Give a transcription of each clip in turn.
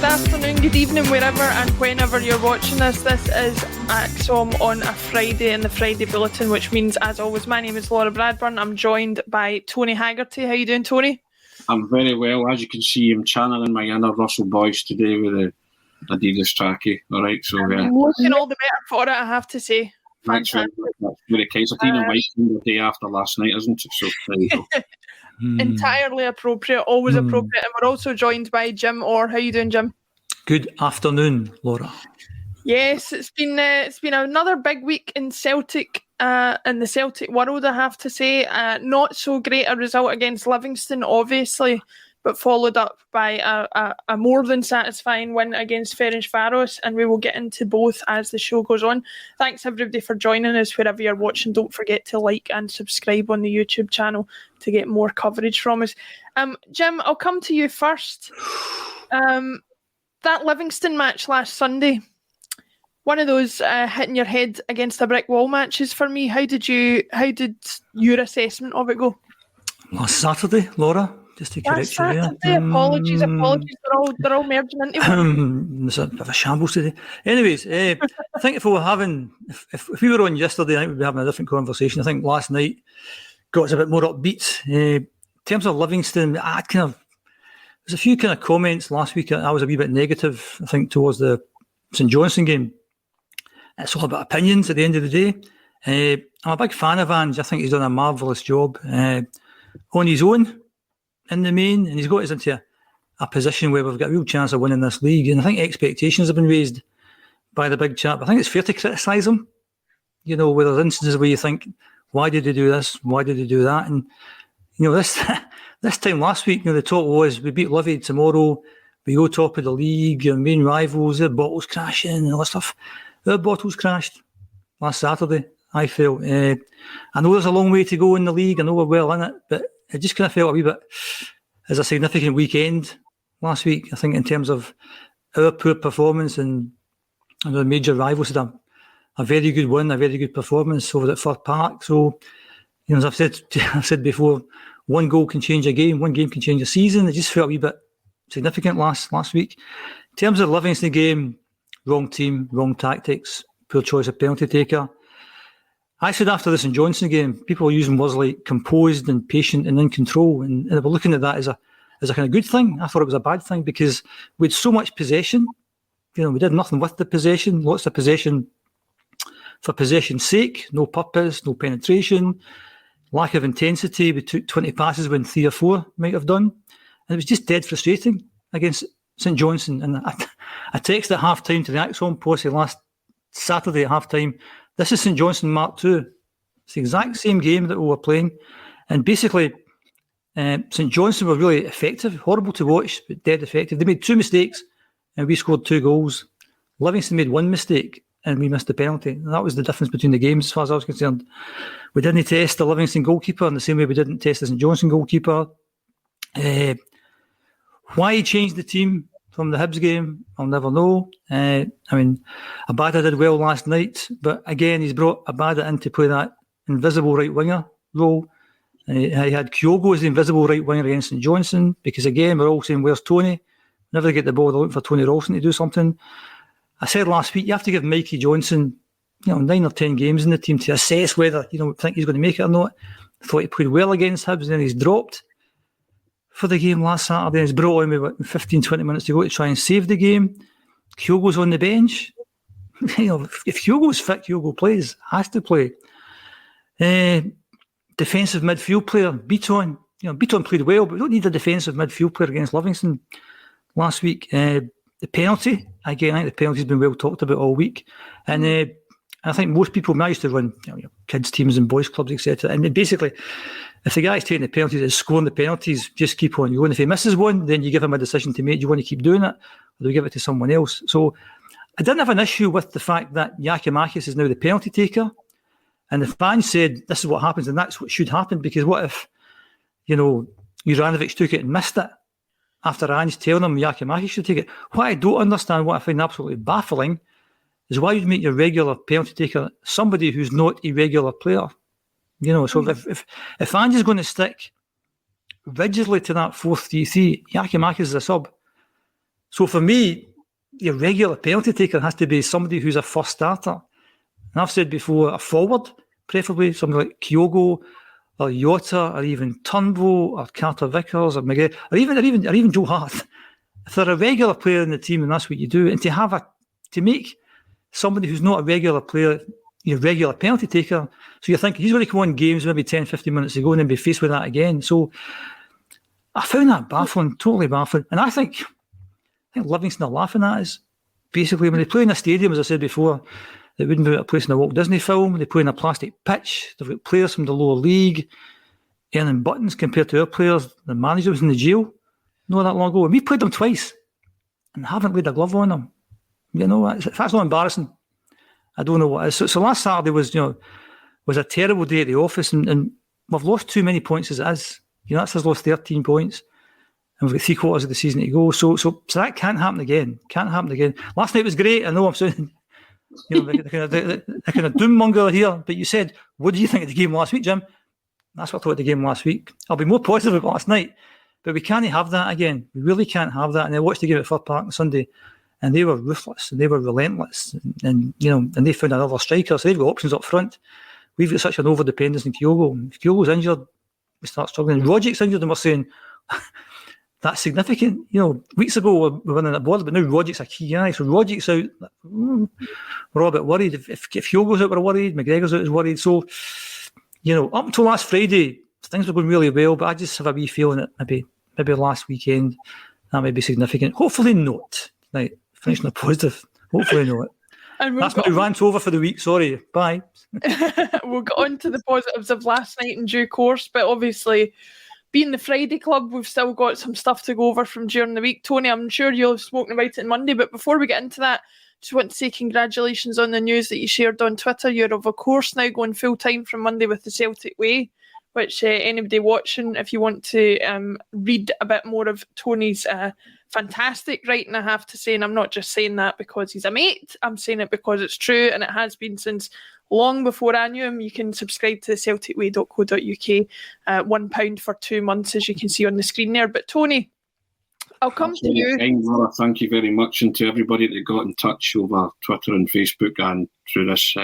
Good afternoon, good evening, wherever and whenever you're watching this. This is ACSOM on a Friday in the Friday Bulletin, which means, as always, my name is Laura Bradburn. I'm joined by Tony Haggerty. How you doing, Tony? I'm very well. As you can see, I'm channeling my inner Russell Boyce today with the Adidas trackie. All right, so I'm looking all the better for it, I have to say. That's very kind. It's a clean and white the day after last night, isn't it? So there you go. Entirely appropriate, always appropriate. And we're also joined by Jim Orr. How you doing, Jim? Good afternoon, Laura. Yes, it's been another big week in Celtic, in the Celtic world, I have to say. Not so great a result against Livingston, obviously, but followed up by a more than satisfying win against Ferencváros, and we will get into both as the show goes on. Thanks everybody for joining us wherever you're watching. Don't forget to like and subscribe on the YouTube channel to get more coverage from us. Jim, I'll come to you first. That Livingston match last Sunday, one of those hitting your head against a brick wall matches for me. How did your assessment of it go? Last Saturday, Laura, just to correct you there. Apologies, they're all merging into one. It's a bit of a shambles today. Anyways, I think if we were on yesterday, I think we'd be having a different conversation. I think last night got us a bit more upbeat. In terms of Livingston, there's a few kind of comments last week. I was a wee bit negative, I think, towards the St Johnstone game. It's all about opinions at the end of the day. I'm a big fan of Ange. I think he's done a marvellous job on his own in the main, and he's got us into a position where we've got a real chance of winning this league. And I think expectations have been raised by the big chap. I think it's fair to criticise him, where there's instances where you think, why did they do this? Why did they do that? And, this time last week, the talk was we beat Livy tomorrow, we go top of the league, your main rivals, their bottles crashing and all that stuff. Their bottles crashed last Saturday, I felt. I know there's a long way to go in the league, I know we're well in it, but it just kind of felt a wee bit as a significant weekend last week, I think, in terms of our poor performance, and our major rivals had a very good win, a very good performance over at Fir Park. So, as I've said before, one goal can change a game, one game can change a season. It just felt a wee bit significant last week. In terms of the Livingston game, wrong team, wrong tactics, poor choice of penalty taker. I said after the St Johnstone game, people were using words like composed and patient and in control, and they were looking at that as a kind of good thing. I thought it was a bad thing because we had so much possession. We did nothing with the possession, lots of possession for possession's sake, no purpose, no penetration, lack of intensity. We took 20 passes when 3 or 4 might have done. And it was just dead frustrating against St Johnstone. And I texted at half-time to the ACSOM posse last Saturday at half-time, this is St Johnstone Mark II. It's the exact same game that we were playing. And basically, St Johnstone were really effective, horrible to watch, but dead effective. They made 2 mistakes and we scored 2 goals. Livingston made 1 mistake and we missed the penalty. And that was the difference between the games as far as I was concerned. We didn't test the Livingston goalkeeper in the same way we didn't test the St Johnstone goalkeeper. Why he changed the team from the Hibs game, I'll never know. Abada did well last night, but again, he's brought Abada in to play that invisible right winger role. He had Kyogo as the invisible right winger against St Johnstone, because again, we're all saying, where's Tony? Never get the ball, they're looking for Tony Ralston to do something. I said last week, you have to give Mikey Johnson 9 or 10 games in the team to assess whether you think he's going to make it or not. I thought he played well against Hibs, and then he's dropped for the game last Saturday. He's brought on with 15, 20 minutes to go to try and save the game. Kyogo's on the bench. If Kyogo's fit, Kyogo plays, has to play. Defensive midfield player, Beaton. Beaton played well, but we don't need a defensive midfield player against Livingston last week. The penalty, again, I think the penalty's been well talked about all week. And I think most people, I used to run kids' teams and boys' clubs, etc. And basically, if the guy's taking the penalties and scoring the penalties, just keep on going. If he misses one, then you give him a decision to make. Do you want to keep doing it, or do you give it to someone else? So I didn't have an issue with the fact that Giakoumakis is now the penalty taker. And the fans said, this is what happens, and that's what should happen, because what if, Juranovic took it and missed it after Ange telling him Giakoumakis should take it? What I don't understand, what I find absolutely baffling, is why you'd make your regular penalty taker somebody who's not a regular player. So if Ange is going to stick rigidly to that 4-3-3, Giakoumakis is a sub, So for me, your regular penalty taker has to be somebody who's a first starter. And I've said before, a forward, preferably somebody like Kyogo or Yota or even Turnbull or Carter Vickers or McGregor or even Joe Hart. If they're a regular player in the team, and that's what you do, and to make somebody who's not a regular player your regular penalty taker, so you're thinking he's going to come on games maybe 10, 15 minutes ago and then be faced with that again. So I found that baffling, totally baffling. And I think Livingston are laughing at us. Basically, when they play in a stadium, as I said before, it wouldn't be a place in a Walt Disney film. They play in a plastic pitch. They've got players from the lower league earning buttons compared to our players. The manager was in the jail not that long ago. And we played them twice and haven't laid a glove on them. You know, if that's not embarrassing, I don't know what is. So last Saturday was a terrible day at the office, and we've lost too many points as it is. That's us lost 13 points, and we've got 3/4 of the season to go. So that can't happen again. Can't happen again. Last night was great. I know I'm saying, the kind of doom monger here, but you said, what do you think of the game last week, Jim? That's what I thought of the game last week. I'll be more positive about last night, but we can't have that again. We really can't have that. And I watched the game at Fir Park on Sunday, and they were ruthless and they were relentless, and they found another striker, so they've got options up front. We've got such an over dependence on Kyogo. If Kyogo's injured, we start struggling. Rodgik's injured, and we're saying that's significant. Weeks ago we were winning at border, but now Rodgik's a key guy. So Rodgik's out, we're all a bit worried. If Kyogo's out, we're worried. McGregor's out, is worried. So up until last Friday, things were going really well, but I just have a wee feeling that maybe last weekend that may be significant. Hopefully not. Right. Finishing a positive. Hopefully not. That's my rant over for the week. Sorry. Bye. We'll get on to the positives of last night in due course, but obviously, being the Friday club, we've still got some stuff to go over from during the week. Tony, I'm sure you'll have spoken about it on Monday, but before we get into that, just want to say congratulations on the news that you shared on Twitter. You're, of course, now going full-time from Monday with the Celtic Way, which anybody watching, if you want to read a bit more of Tony's fantastic writing, I have to say, and I'm not just saying that because he's a mate, I'm saying it because it's true, and it has been since long before I knew him. You can subscribe to celticway.co.uk, £1 for 2 months, as you can see on the screen there. But Tony, I'll come to you. Laura, thank you very much, and to everybody that got in touch over Twitter and Facebook and through this,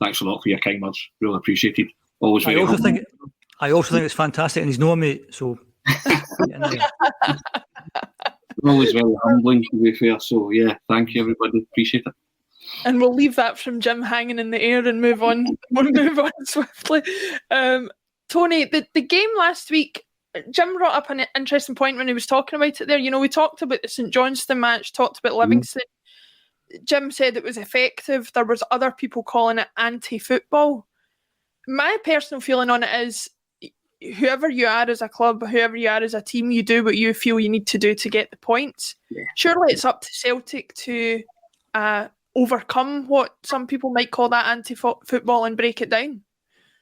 thanks a lot for your kind words. Really appreciated. Always very humbling. I also think it's fantastic, and he's no mate, so always very humbling, to be fair. So yeah, thank you everybody, appreciate it. And we'll leave that from Jim hanging in the air and move on. We'll move on swiftly. Tony, the game last week, Jim brought up an interesting point when he was talking about it there. We talked about the St Johnstone match, talked about Livingston. Jim said it was effective. There was other people calling it anti-football. My personal feeling on it is, whoever you are as a club, whoever you are as a team, you do what you feel you need to do to get the points. Yeah. Surely it's up to Celtic to overcome what some people might call that anti-football and break it down.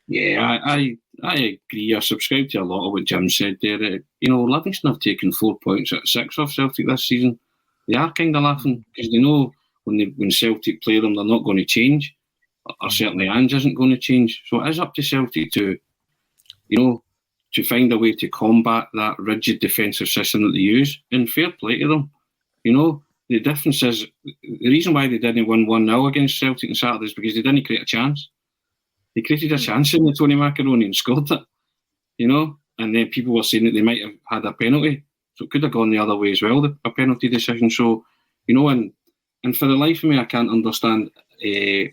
Yeah, I agree. I subscribe to a lot of what Jim said there. Livingston have taken 4 points out of 6 off Celtic this season. They are kind of laughing because they know when Celtic play them, they're not going to change, or certainly Ange isn't going to change. So it is up to Celtic to find a way to combat that rigid defensive system that they use, and fair play to them. The difference is, the reason why they didn't win 1-0 against Celtic on Saturday is because they didn't create a chance. They created a chance in the Tony Macaroni and scored it, and then people were saying that they might have had a penalty, so it could have gone the other way as well, a penalty decision. So, and for the life of me, I can't understand the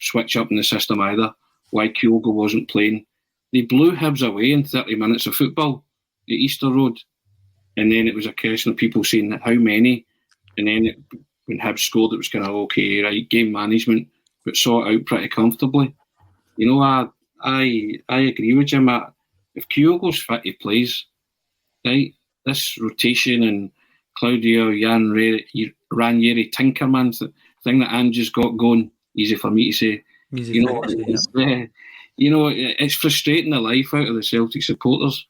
switch up in the system either, why Kyogo wasn't playing. They blew Hibs away in 30 minutes of football at Easter Road. And then it was a question of people saying how many. And then when Hibs scored, it was kind of, okay, right, game management, but saw it out pretty comfortably. I agree with Jim. If Kyogo's fit, he plays. Right? This rotation and Claudio Ranieri Tinkerman thing that Ange's got going, easy for me to say. It's frustrating the life out of the Celtic supporters.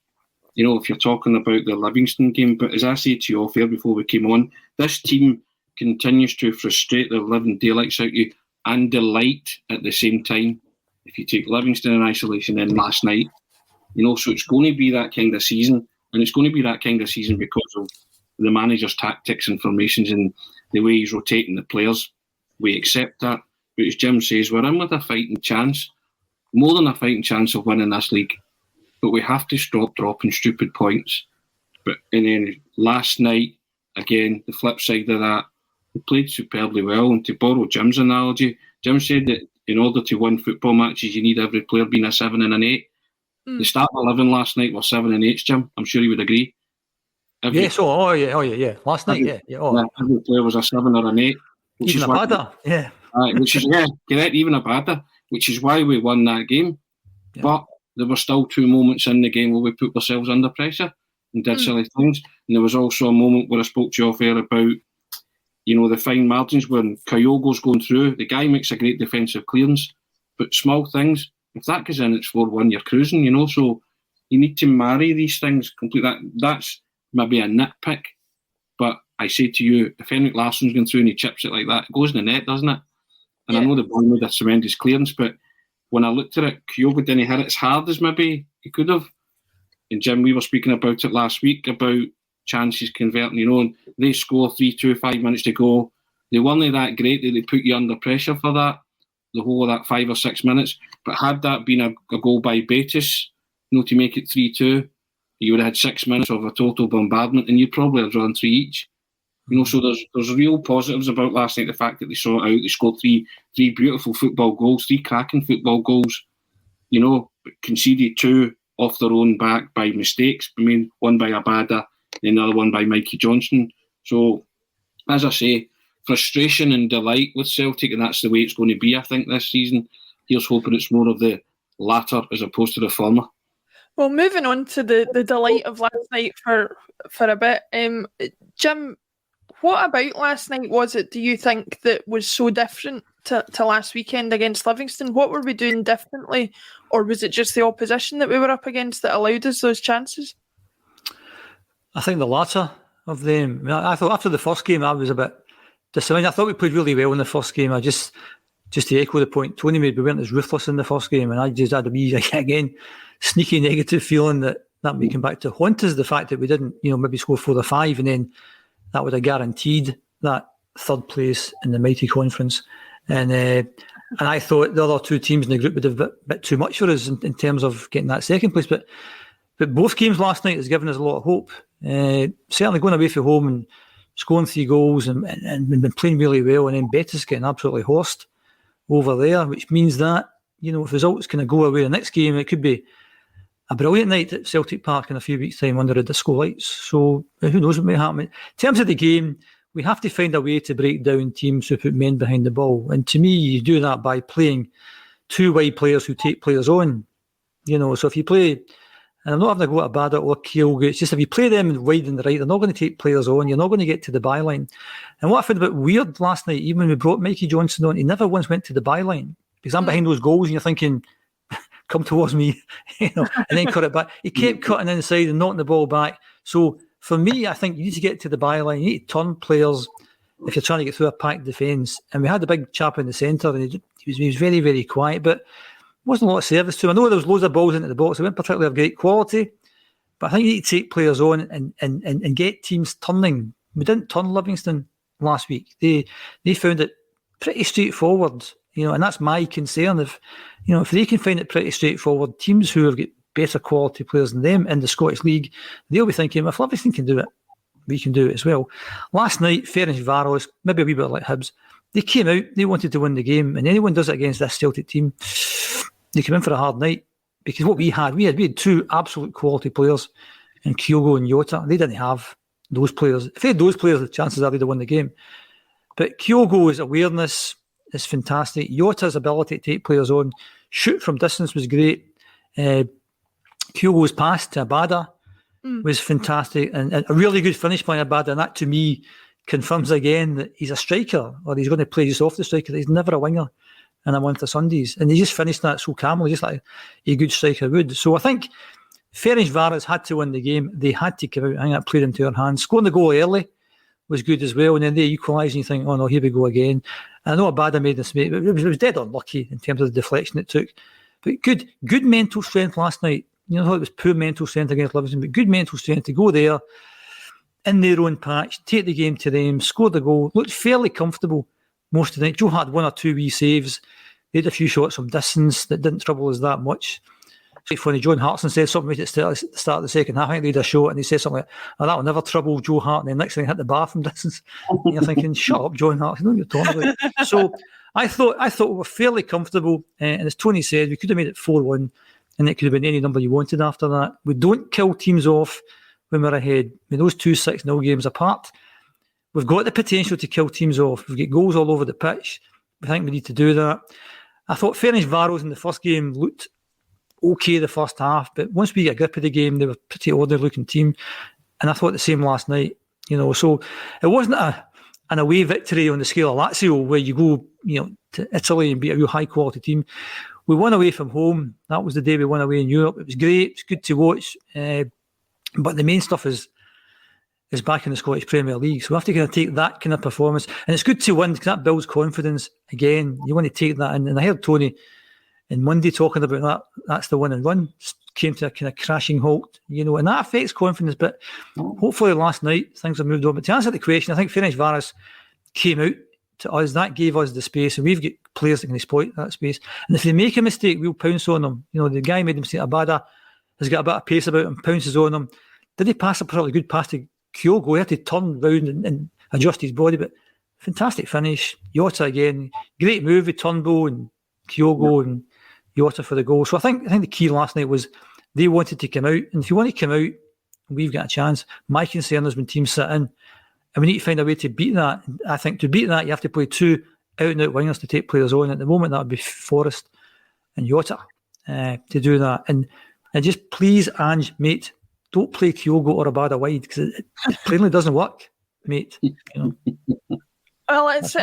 If you're talking about the Livingston game, but as I said to you off air before we came on, this team continues to frustrate the living daylights out of you and delight at the same time. If you take Livingston in isolation in last night, so it's going to be that kind of season, and it's going to be that kind of season because of the manager's tactics and formations and the way he's rotating the players. We accept that. But as Jim says, we're in with a fighting chance, more than a fighting chance of winning this league. But we have to stop dropping stupid points. And then last night, again, the flip side of that, we played superbly well. And to borrow Jim's analogy, Jim said that in order to win football matches, you need every player being a 7 and an 8. The start 11 last night were 7 and 8s, Jim. I'm sure you would agree. Yes, yeah. Last night, yeah. Every player was a 7 or an 8. Even a badder, yeah. Correct, even a badder, which is why we won that game. Yeah. But there were still 2 moments in the game where we put ourselves under pressure and did silly things. And there was also a moment where I spoke to you off air about, the fine margins when Kyogo's going through. The guy makes a great defensive clearance, but small things, if that goes in, it's 4-1, you're cruising, So you need to marry these things completely. That's maybe a nitpick, but I say to you, if Henrik Larsson's going through and he chips it like that, it goes in the net, doesn't it? And I know the boy made a tremendous clearance, but when I looked at it, Kyogo didn't hit it as hard as maybe he could have. And Jim, we were speaking about it last week, about chances converting, and they score 3-2, 5 minutes to go. They weren't that great that they put you under pressure for that, the whole of that 5 or 6 minutes. But had that been a goal by Betis, to make it 3-2, you would have had 6 minutes of a total bombardment, and you'd probably have drawn 3 each. So there's real positives about last night. The fact that they saw it out, they scored three beautiful football goals, 3 cracking football goals. But conceded 2 off their own back by mistakes. I mean, one by Abada, and the other one by Mikey Johnson. So, as I say, frustration and delight with Celtic, and that's the way it's going to be, I think, this season. Here's hoping it's more of the latter as opposed to the former. Well, moving on to the delight of last night for a bit. Jim, what about last night was it, do you think, that was so different to last weekend against Livingston? What were we doing differently? Or was it just the opposition that we were up against that allowed us those chances? I think the latter of them. I thought after the first game I was a bit disappointed. I thought we played really well in the first game. I just to echo the point Tony made, we weren't as ruthless in the first game, and I just had a wee, again, sneaky negative feeling that may come back to haunt us, the fact that we didn't, maybe score 4 or 5, and then that would have guaranteed that third place in the mighty conference. And I thought the other 2 teams in the group would have been a bit too much for us in terms of getting that second place. But both games last night has given us a lot of hope. Certainly going away from home and scoring 3 goals and been playing really well, and then Betis getting absolutely horsed over there, which means that, if results kind of go away the next game, it could be a brilliant night at Celtic Park in a few weeks' time under the disco lights. So who knows what may happen. In terms of the game, we have to find a way to break down teams who put men behind the ball. And to me, you do that by playing 2 wide players who take players on. So if you play, and I'm not having to go at Abada or Kyogo, it's just if you play them wide and the right, they're not going to take players on. You're not going to get to the byline. And what I found a bit weird last night, even when we brought Mikey Johnson on, he never once went to the byline. Because I'm behind those goals and you're thinking, come towards me, and then cut it back. He kept cutting inside and knocking the ball back. So for me, I think you need to get to the byline. You need to turn players if you're trying to get through a packed defence. And we had the big chap in the centre, and he was very, very quiet, but wasn't a lot of service to him. I know there was loads of balls into the box. They weren't particularly of great quality, but I think you need to take players on and get teams turning. We didn't turn Livingston last week. They found it pretty straightforward, and that's my concern. If they can find it pretty straightforward, teams who have got better quality players than them in the Scottish League, they'll be thinking, if Livingston can do it, we can do it as well. Last night, Ferencváros, maybe a wee bit like Hibs, they came out, they wanted to win the game, and anyone does it against this Celtic team, they come in for a hard night. Because what we had 2 absolute quality players in Kyogo and Jota. They didn't have those players. If they had those players, the chances are they'd have won the game. But Kyogo's awareness is fantastic. Jota's ability to take players on, shoot from distance was great. Kyogo's pass to Abada was fantastic, and a really good finish by Abada. And that, to me, confirms again that he's a striker, or he's going to play just off the striker. He's never a winger in a month of Sundays. And he just finished that so calmly, just like a good striker would. So I think Ferencváros had to win the game. They had to give out. I think that played into our hands. Scoring the goal early was good as well. And then they equalised and you think, oh no, here we go again. And I know Abada made this mistake, but it was dead unlucky in terms of the deflection it took. But good mental strength last night. I thought it was poor mental strength against Livingston, but good mental strength to go there in their own patch, take the game to them, scored the goal, looked fairly comfortable most of the night. Joe had 1 or 2 wee saves. They had a few shots from distance that didn't trouble us that much. It's quite funny, John Hartson said something right at the start of the second half. I think they had a shot and he said something like, oh, that will never trouble Joe Hart. And then next thing hit the bar from distance. And you're thinking, shut up, John Hart. You know what you're talking about. So I thought we were fairly comfortable. And as Tony said, we could have made it 4-1 and it could have been any number you wanted after that. We don't kill teams off when we're ahead. I mean, those 2 6-0 games apart, we've got the potential to kill teams off. We've got goals all over the pitch. I think we need to do that. I thought Ferencváros in the first game looked okay the first half, but once we get a grip of the game, they were a pretty ordinary looking team. And I thought the same last night, so it wasn't an away victory on the scale of Lazio where you go, to Italy and beat a real high quality team. We won away from home. That was the day we won away in Europe. It was great. It's good to watch. But the main stuff is back in the Scottish Premier League. So we have to kind of take that kind of performance. And it's good to win because that builds confidence. Again, you want to take that in. And I heard Tony on Monday talking about that. That's the win and run. Came to a kind of crashing halt, and that affects confidence. But hopefully last night things have moved on. But to answer the question, I think Ferencváros came out to us. That gave us the space, and we've got players that can exploit that space. And if they make a mistake, we'll pounce on them. The guy made a mistake. Abada has got a bit of pace about him, pounces on him. Did he pass a pretty good pass to Kyogo? He had to turn round and adjust his body, but fantastic finish. Jota again, great move with Turnbull and Kyogo and Jota for the goal. So I think the key last night was they wanted to come out, and if you want to come out, we've got a chance. My concern is when teams sit in, and we need to find a way to beat that. I think to beat that, you have to play 2 out-and-out wingers to take players on. At the moment, that would be Forrest and Jota to do that. And just please, Ange, mate, don't play Kyogo or Abada wide because it plainly doesn't work, mate. Well, it's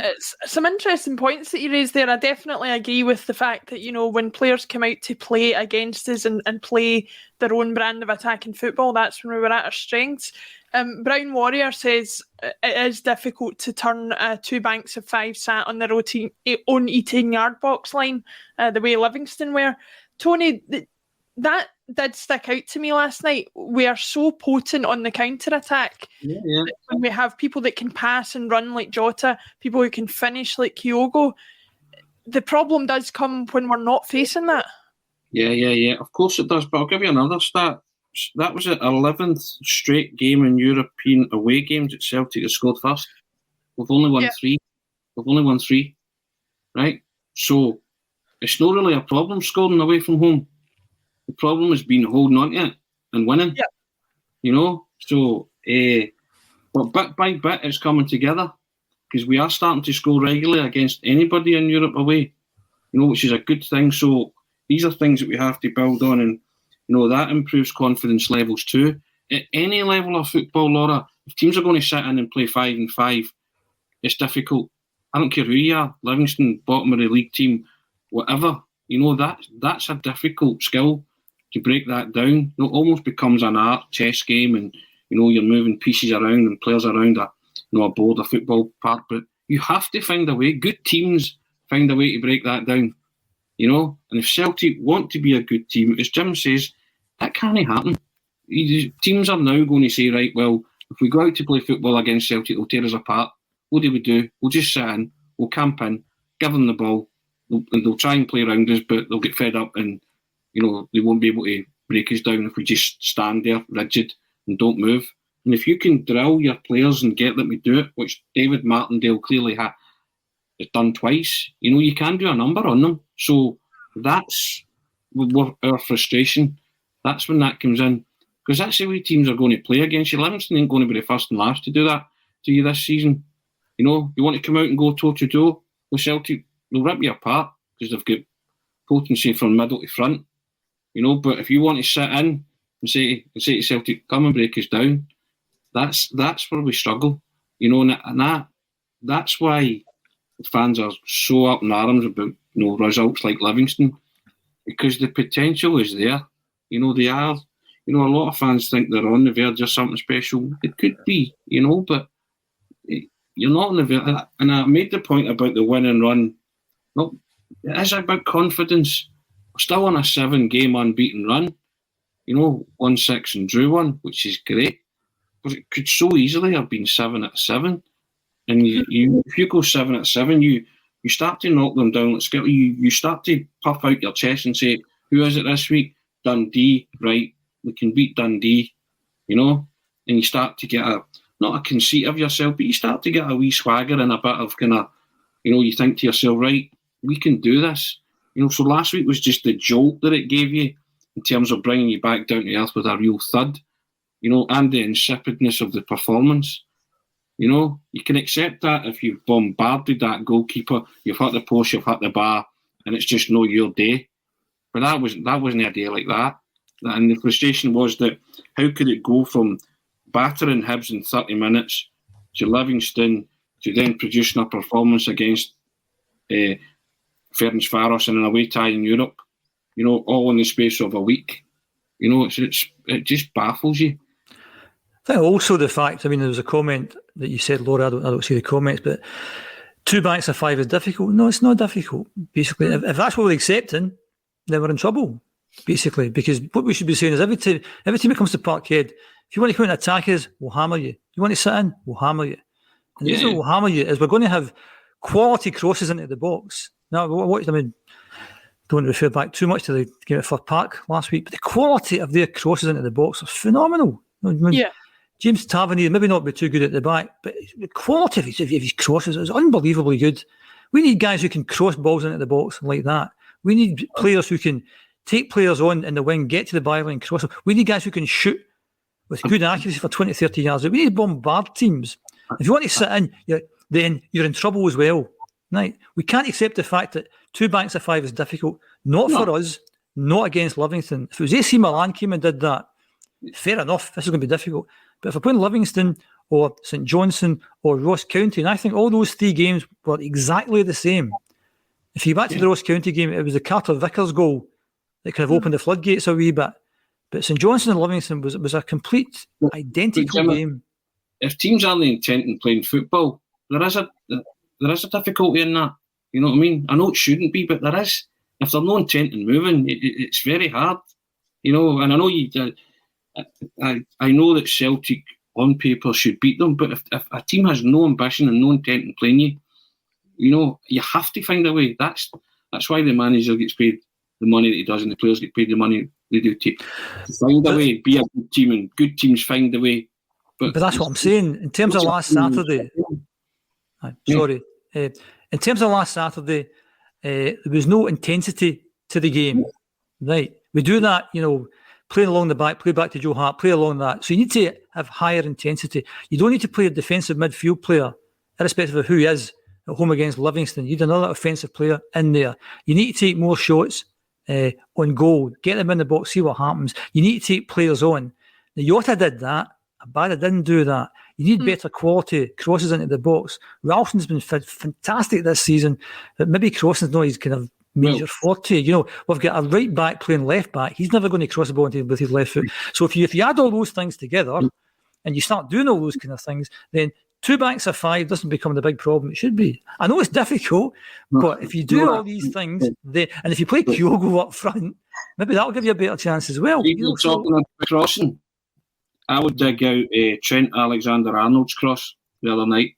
some interesting points that you raised there. I definitely agree with the fact that, when players come out to play against us and play their own brand of attacking football, that's when we were at our strengths. Brown Warrior says it is difficult to turn 2 banks of 5 sat on their own 18-yard box line the way Livingston were. Tony, that did stick out to me last night. We are so potent on the counter-attack. Yeah. When we have people that can pass and run like Jota, people who can finish like Kyogo, the problem does come when we're not facing that. Yeah. Of course it does, but I'll give you another stat. That was the 11th straight game in European away games that Celtic has scored first. We've only won 3. We've only won 3, right? So it's not really a problem scoring away from home. The problem has been holding on to it and winning. Yeah. So but bit by bit it's coming together because we are starting to score regularly against anybody in Europe away, which is a good thing. So these are things that we have to build on, and that improves confidence levels too. At any level of football, Laura, if teams are going to sit in and play 5-5, it's difficult. I don't care who you are, Livingston, bottom of the league team, whatever. That's a difficult skill to break that down. It almost becomes an art chess game, and you're moving pieces around and players around a board, a football park. But you have to find a way. Good teams find a way to break that down. And if Celtic want to be a good team, as Jim says, that can't happen. Teams are now going to say, right, well, if we go out to play football against Celtic, they'll tear us apart. What do? We'll just sit in, we'll camp in, give them the ball, and they'll try and play around us, but they'll get fed up and they won't be able to break us down if we just stand there rigid and don't move. And if you can drill your players and get them to do it, which David Martindale clearly has done twice, you can do a number on them. So that's our frustration. That's when that comes in. Because that's the way teams are going to play against you. Livingston ain't going to be the first and last to do that to you this season. You want to come out and go toe-to-toe with Celtic, they'll rip you apart because they've got potency from middle to front. But if you want to sit in and say to Celtic, come and break us down, that's where we struggle. And that's why fans are so up in arms about results like Livingston, because the potential is there. They are. A lot of fans think they're on the verge of something special. It could be, but you're not on the verge. And I made the point about the win and run. Well, it is about confidence. We're still on a 7-game unbeaten run. 1-6 and drew 1, which is great. because it could so easily have been 7 out of 7. And if you go 7 out of 7, you start to knock them down. You start to puff out your chest and say, who is it this week? Dundee, right? We can beat Dundee, and you start to get not a conceit of yourself, but you start to get a wee swagger and a bit of kind of, you think to yourself, right, we can do this. So last week was just the jolt that it gave you in terms of bringing you back down to earth with a real thud, and the insipidness of the performance. You can accept that if you've bombarded that goalkeeper, you've hit the post, you've hit the bar, and it's just not your day. But that wasn't a day like that. And the frustration was that how could it go from battering Hibs in 30 minutes to Livingston to then producing a performance against Ferencváros in an away tie in Europe, all in the space of a week. It just baffles you. I think also the fact, there was a comment that you said, Laura, I don't see the comments, but 2 backs of 5 is difficult. No, it's not difficult, basically. If that's what we're accepting, then we're in trouble, basically, because what we should be saying is every time it comes to Parkhead, if you want to come and attack us, we'll hammer you. You want to sit in, we'll hammer you. And the reason we'll hammer you is we're going to have quality crosses into the box. Now, don't want to refer back too much to the game at Fir Park last week, but the quality of their crosses into the box was phenomenal. James Tavernier maybe not be too good at the back, but the quality of his crosses is unbelievably good. We need guys who can cross balls into the box like that. We need players who can take players on in the wing, get to the byline, cross them. We need guys who can shoot with good accuracy for 20, 30 yards. We need to bombard teams. If you want to sit in, then you're in trouble as well. Right? We can't accept the fact that 2 backs of 5 is difficult. Not for us, not against Livingston. If it was AC Milan came and did that, fair enough, this is going to be difficult. But if we're playing Livingston or St Johnstone or Ross County, and I think all those 3 games were exactly the same. If you go back to the Ross County game, it was the Carter Vickers goal that kind of opened the floodgates a wee bit. But St Johnstone and Livingston was a complete identical game. If teams aren't intent in playing football, there is a difficulty in that. You know what I mean? I know it shouldn't be, but there is. If there's no intent in moving, it's very hard. And I know I know that Celtic on paper should beat them, but if a team has no ambition and no intent in playing you, you have to find a way. That's why the manager gets paid the money that he does, and the players get paid the money they do to find a way, be a good team, and good teams find a way. But that's what I'm saying. In terms of last Saturday, in terms of last Saturday, there was no intensity to the game. Right, we do that, playing along the back, play back to Joe Hart, play along that. So you need to have higher intensity. You don't need to play a defensive midfield player, irrespective of who he is, at home against Livingston. You need another offensive player in there. You need to take more shots on goal, get them in the box, see what happens. You need to take players on. Now, Jota did that. Abada didn't do that. You need better quality crosses into the box. Ralston's been fantastic this season, but maybe crossing's not his kind of major forte. We've got a right back playing left back. He's never going to cross the ball with his left foot. So if you add all those things together and you start doing all those kind of things, then 2 backs of 5 doesn't become the big problem it should be. I know it's difficult, but if you do all these things, and if you play Kyogo up front, maybe that'll give you a better chance as well. Talking about crossing, I would dig out Trent Alexander-Arnold's cross the other night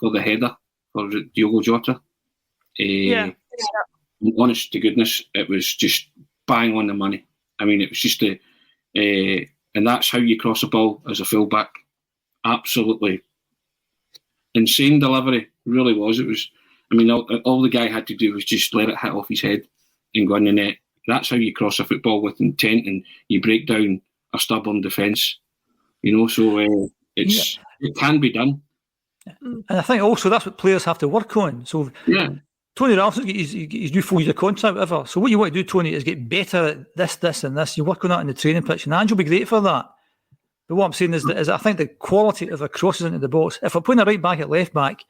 for the header for Diogo Jota. Honest to goodness, it was just bang on the money. I mean, it was just and that's how you cross a ball as a fullback. Absolutely insane delivery, it really was. It was. I mean, all the guy had to do was just let it hit off his head and go in the net. That's how you cross a football with intent, and you break down a stubborn defence. So it can be done. And I think also that's what players have to work on. So Tony Ralston's got his new 4-year contract, whatever. So what you want to do, Tony, is get better at this, and this. You work on that in the training pitch, and Ange will be great for that. But what I'm saying is that I think the quality of the crosses into the box, if we're putting a right back at left back,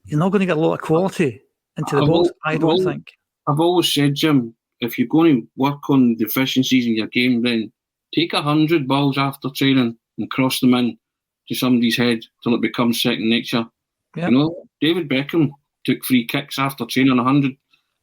you're not going to get a lot of quality into the box, I don't think. I've always said, Jim, if you're going to work on deficiencies in your game, then take 100 balls after training and cross them in to somebody's head till it becomes second nature. Yep. David Beckham took free kicks after training, 100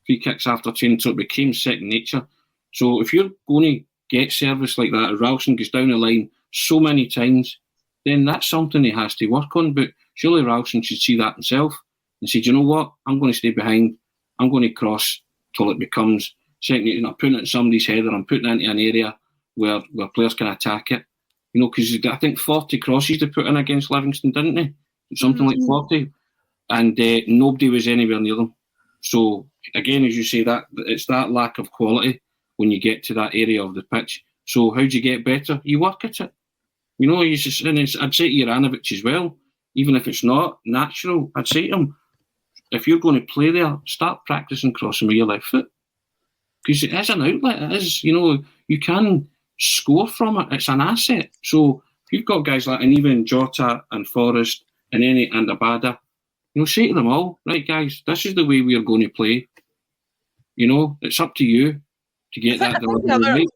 free kicks after training till it became second nature. So if you're going to get service like that, if Ralston goes down the line so many times, then that's something he has to work on. But surely Ralston should see that himself and say, do you know what? I'm going to stay behind. I'm going to cross till it becomes second. I'm putting it in somebody's head, or I'm putting it into an area where players can attack it. You know, because I think 40 crosses they put in against Livingston, didn't they? Something like 40. And nobody was anywhere near them. So, again, as you say, that it's that lack of quality when you get to that area of the pitch. So how do you get better? You work at it. You know, I'd say to Juranovic as well, even if it's not natural, I'd say to him, if you're going to play there, start practising crossing with your left foot. Because it is an outlet. It is, you know, you can score from it. It's an asset. So if you've got guys like, and even Jota and Forrest and Abada, you know, say to them all, right, guys, this is the way we are going to play. You know, it's up to you to get that delivery right.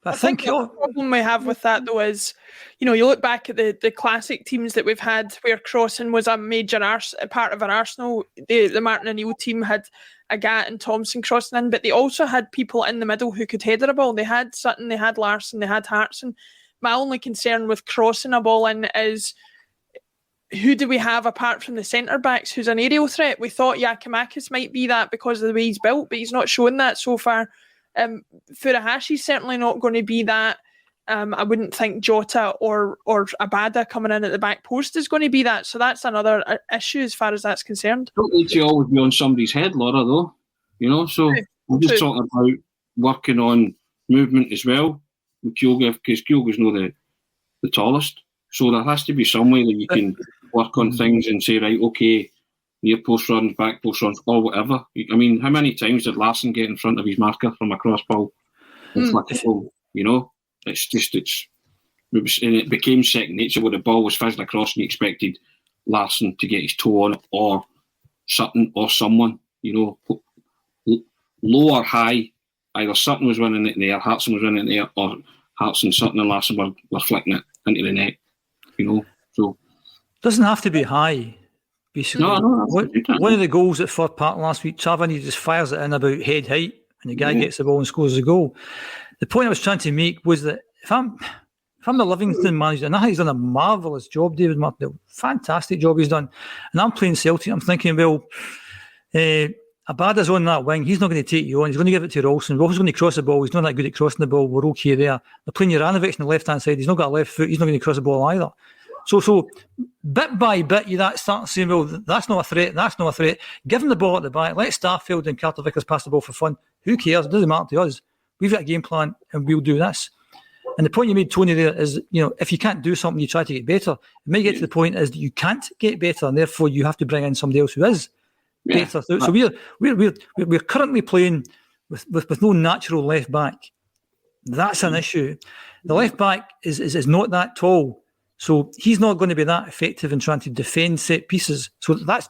I think the problem we have with that, though, is, you know, you look back at the classic teams that we've had where crossing was a major part of our arsenal. The Martin O'Neill team had Agat and Thompson crossing in, but they also had people in the middle who could header a ball. They had Sutton, they had Larsson, they had Hartson. My only concern with crossing a ball in is, who do we have apart from the centre-backs who's an aerial threat? We thought Giakoumakis might be that because of the way he's built, but he's not shown that so far. Furuhashi's certainly not going to be that. I wouldn't think Jota or Abada coming in at the back post is going to be that. So that's another issue as far as that's concerned. Don't need to always be on somebody's head, Laura, though. You know, so we're just talking about working on movement as well with Kyogo, because Kyogo's not the tallest. So there has to be some way that you can work on things and say, right, okay, near post runs, back post runs, or whatever. I mean, how many times did Larsson get in front of his marker from a cross ball and flick it home? You know, it became second nature where the ball was fizzing across and you expected Larsson to get his toe on it, or Sutton or someone, you know, low or high. Either Sutton was winning it in the air, Hartson was winning it in the air, or Hartson, Sutton and Larsson were flicking it into the net. You know, so doesn't have to be high. Basically, no, one of the goals at Fir Park last week, Tavernier just fires it in about head height, and the guy gets the ball and scores the goal. The point I was trying to make was that if I'm the Livingston manager, and I think he's done a marvellous job, David Martindale, fantastic job he's done, and I'm playing Celtic, I'm thinking, well, Abada's on that wing, he's not going to take you on, he's going to give it to Ralston. Ralston's going to cross the ball, he's not that good at crossing the ball, we're okay there. They're playing Juranovic on the left-hand side, he's not got a left foot, he's not going to cross the ball either. So bit by bit, you start saying, well, that's not a threat. Give him the ball at the back, let Starfield and Carter Vickers pass the ball for fun. Who cares? It doesn't matter to us. We've got a game plan and we'll do this. And the point you made, Tony, there is, you know, if you can't do something, you try to get better. It may get to the point is that you can't get better, and therefore you have to bring in somebody else who is better. So we're currently playing with no natural left back. That's an issue. The left back is not that tall. So he's not going to be that effective in trying to defend set pieces. So that's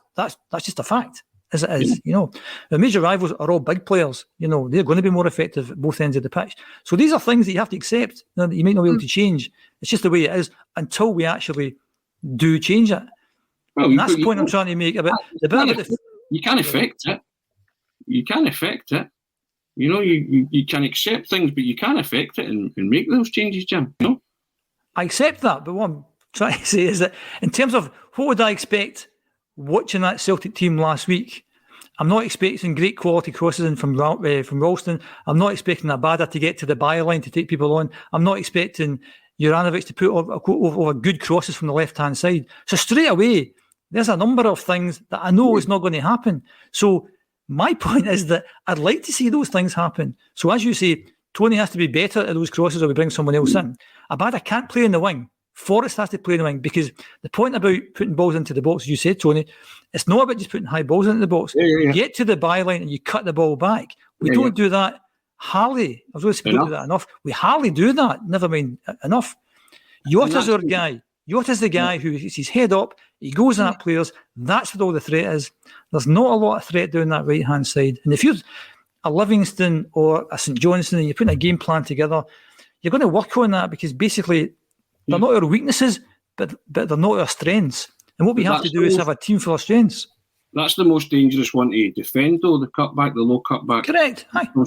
just a fact, as it is. You know, the major rivals are all big players. You know, they're going to be more effective at both ends of the pitch. So these are things that you have to accept, you know, that you might not be able to change. It's just the way it is until we actually do change it. Well, and that's the point I'm trying to make about the bit. You can affect it. You can affect it. You know, you can accept things, but you can affect it and make those changes, Jim. You know. I accept that, but what I'm trying to say is that in terms of what would I expect watching that Celtic team last week, I'm not expecting great quality crosses in from Ralston. I'm not expecting Abada to get to the byline to take people on. I'm not expecting Juranovic to put over good crosses from the left-hand side. So straight away, there's a number of things that I know is not going to happen. So my point is that I'd like to see those things happen. So as you say, Tony has to be better at those crosses or we bring someone else in. Abada can't play in the wing. Forrest has to play in the wing, because the point about putting balls into the box, as you said, Tony, it's not about just putting high balls into the box. You get to the byline and you cut the ball back. We don't do that. Hardly. I was going to say we don't do that enough. We hardly do that. Never mind enough. Yota's our guy. Yota's the guy who hits his head up. He goes at players. That's what all the threat is. There's not a lot of threat down that right-hand side. And if you're a Livingston or a St Johnstone and you're putting a game plan together, you're going to work on that, because basically they're not our weaknesses, but they're not our strengths. And what we have to do is have a team full of strengths. That's the most dangerous one to defend, though, the cutback, the low cutback. Correct. From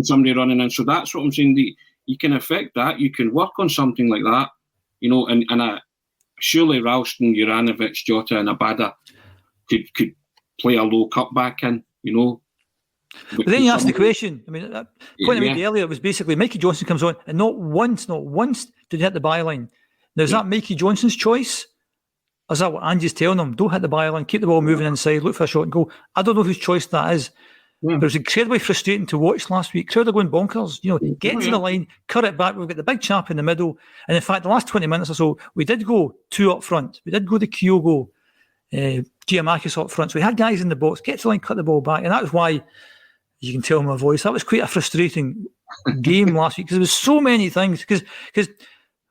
somebody running in. So that's what I'm saying. You can affect that. You can work on something like that you know, and surely Ralston, Juranovic, Jota and Abada could play a low cut back in, you know. But then you ask the question, I mean, that point I made earlier was basically Mikey Johnson comes on and not once did he hit the byline. Now, is that Mikey Johnson's choice? Or is that what Ange's telling him? Don't hit the byline, keep the ball moving inside, look for a shot and go. I don't know whose choice that is. But it was incredibly frustrating to watch last week. Crowd are going bonkers. You know, get to the line, cut it back. We've got the big chap in the middle. And in fact, the last 20 minutes or so, we did go 2 up front. We did go the Kyogo, Giamakis up front. So we had guys in the box, get to the line, cut the ball back. And that was why, you can tell in my voice, that was quite a frustrating game last week because there was so many things. Because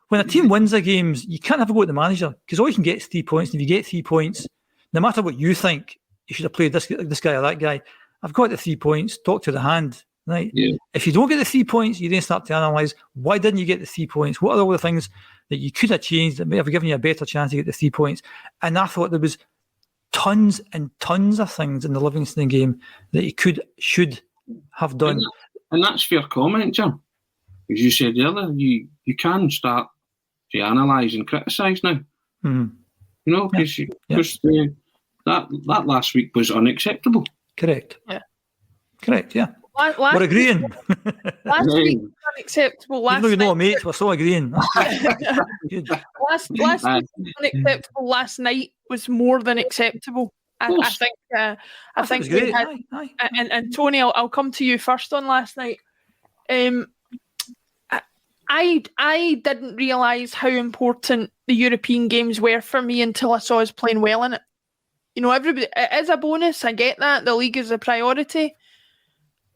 when a team wins their games, you can't have a go at the manager because all you can get is 3 points. And if you get 3 points, no matter what you think, you should have played this guy or that guy. I've got the 3 points, talk to the hand. Right? Yeah. If you don't get the 3 points, you then start to analyse, why didn't you get the 3 points? What are all the things that you could have changed that may have given you a better chance to get the 3 points? And I thought there was tons and tons of things in the Livingston game that he should have done. And that's fair comment, Jim. As you said earlier, you can start to analyse and criticise now. Mm-hmm. You know, because that last week was unacceptable. Correct. Yeah. Correct, yeah. We're agreeing. Last week was unacceptable. Even though you're not a mate, we're still agreeing. Good. Last week was unacceptable. Last night was more than acceptable. I think great. Aye. And Tony, I'll come to you first on last night. I didn't realise how important the European games were for me until I saw us playing well in it. You know, everybody, it is a bonus. I get that. The league is a priority.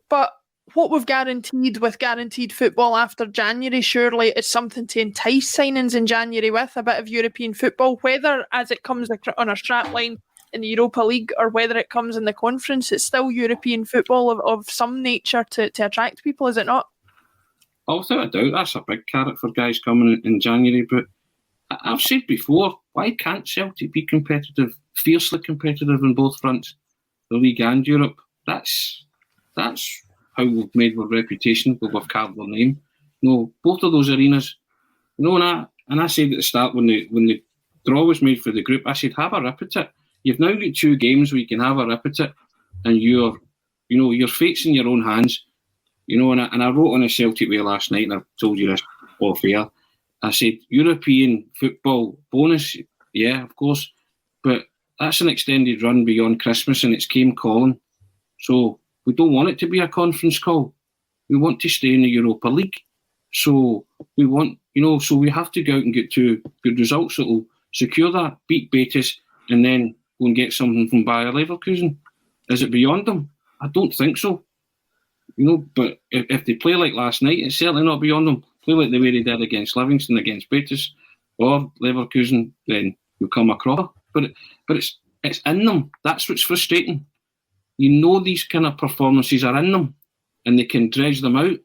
But what we've guaranteed with guaranteed football after January, surely is something to entice signings in January with a bit of European football, whether as it comes on our strapline in the Europa League or whether it comes in the conference, it's still European football of some nature to attract people, is it not? Oh, without a doubt, that's a big carrot for guys coming in January. But I've said before, why can't Celtic be competitive, fiercely competitive in both fronts, the league and Europe? That's how we've made our reputation, we've carved our name. No, both of those arenas. You know, and I said at the start when the draw was made for the group, I said have a rip at it. You've now got 2 games where you can have a rip at it, and your fate's in your own hands. You know, and I wrote on a Celtic Way last night, and I told you this off air. I said European football bonus, yeah, of course, but that's an extended run beyond Christmas, and it's came calling. So we don't want it to be a conference call. We want to stay in the Europa League. So we want, so we have to go out and get 2 good results that will secure that, beat Betis, and then go and get something from Bayer Leverkusen. Is it beyond them? I don't think so. But if they play like last night, it's certainly not beyond them. Play like the way they did against Livingston, against Betis, or Leverkusen, then you'll come across. But it's in them. That's what's frustrating. These kind of performances are in them, and they can dredge them out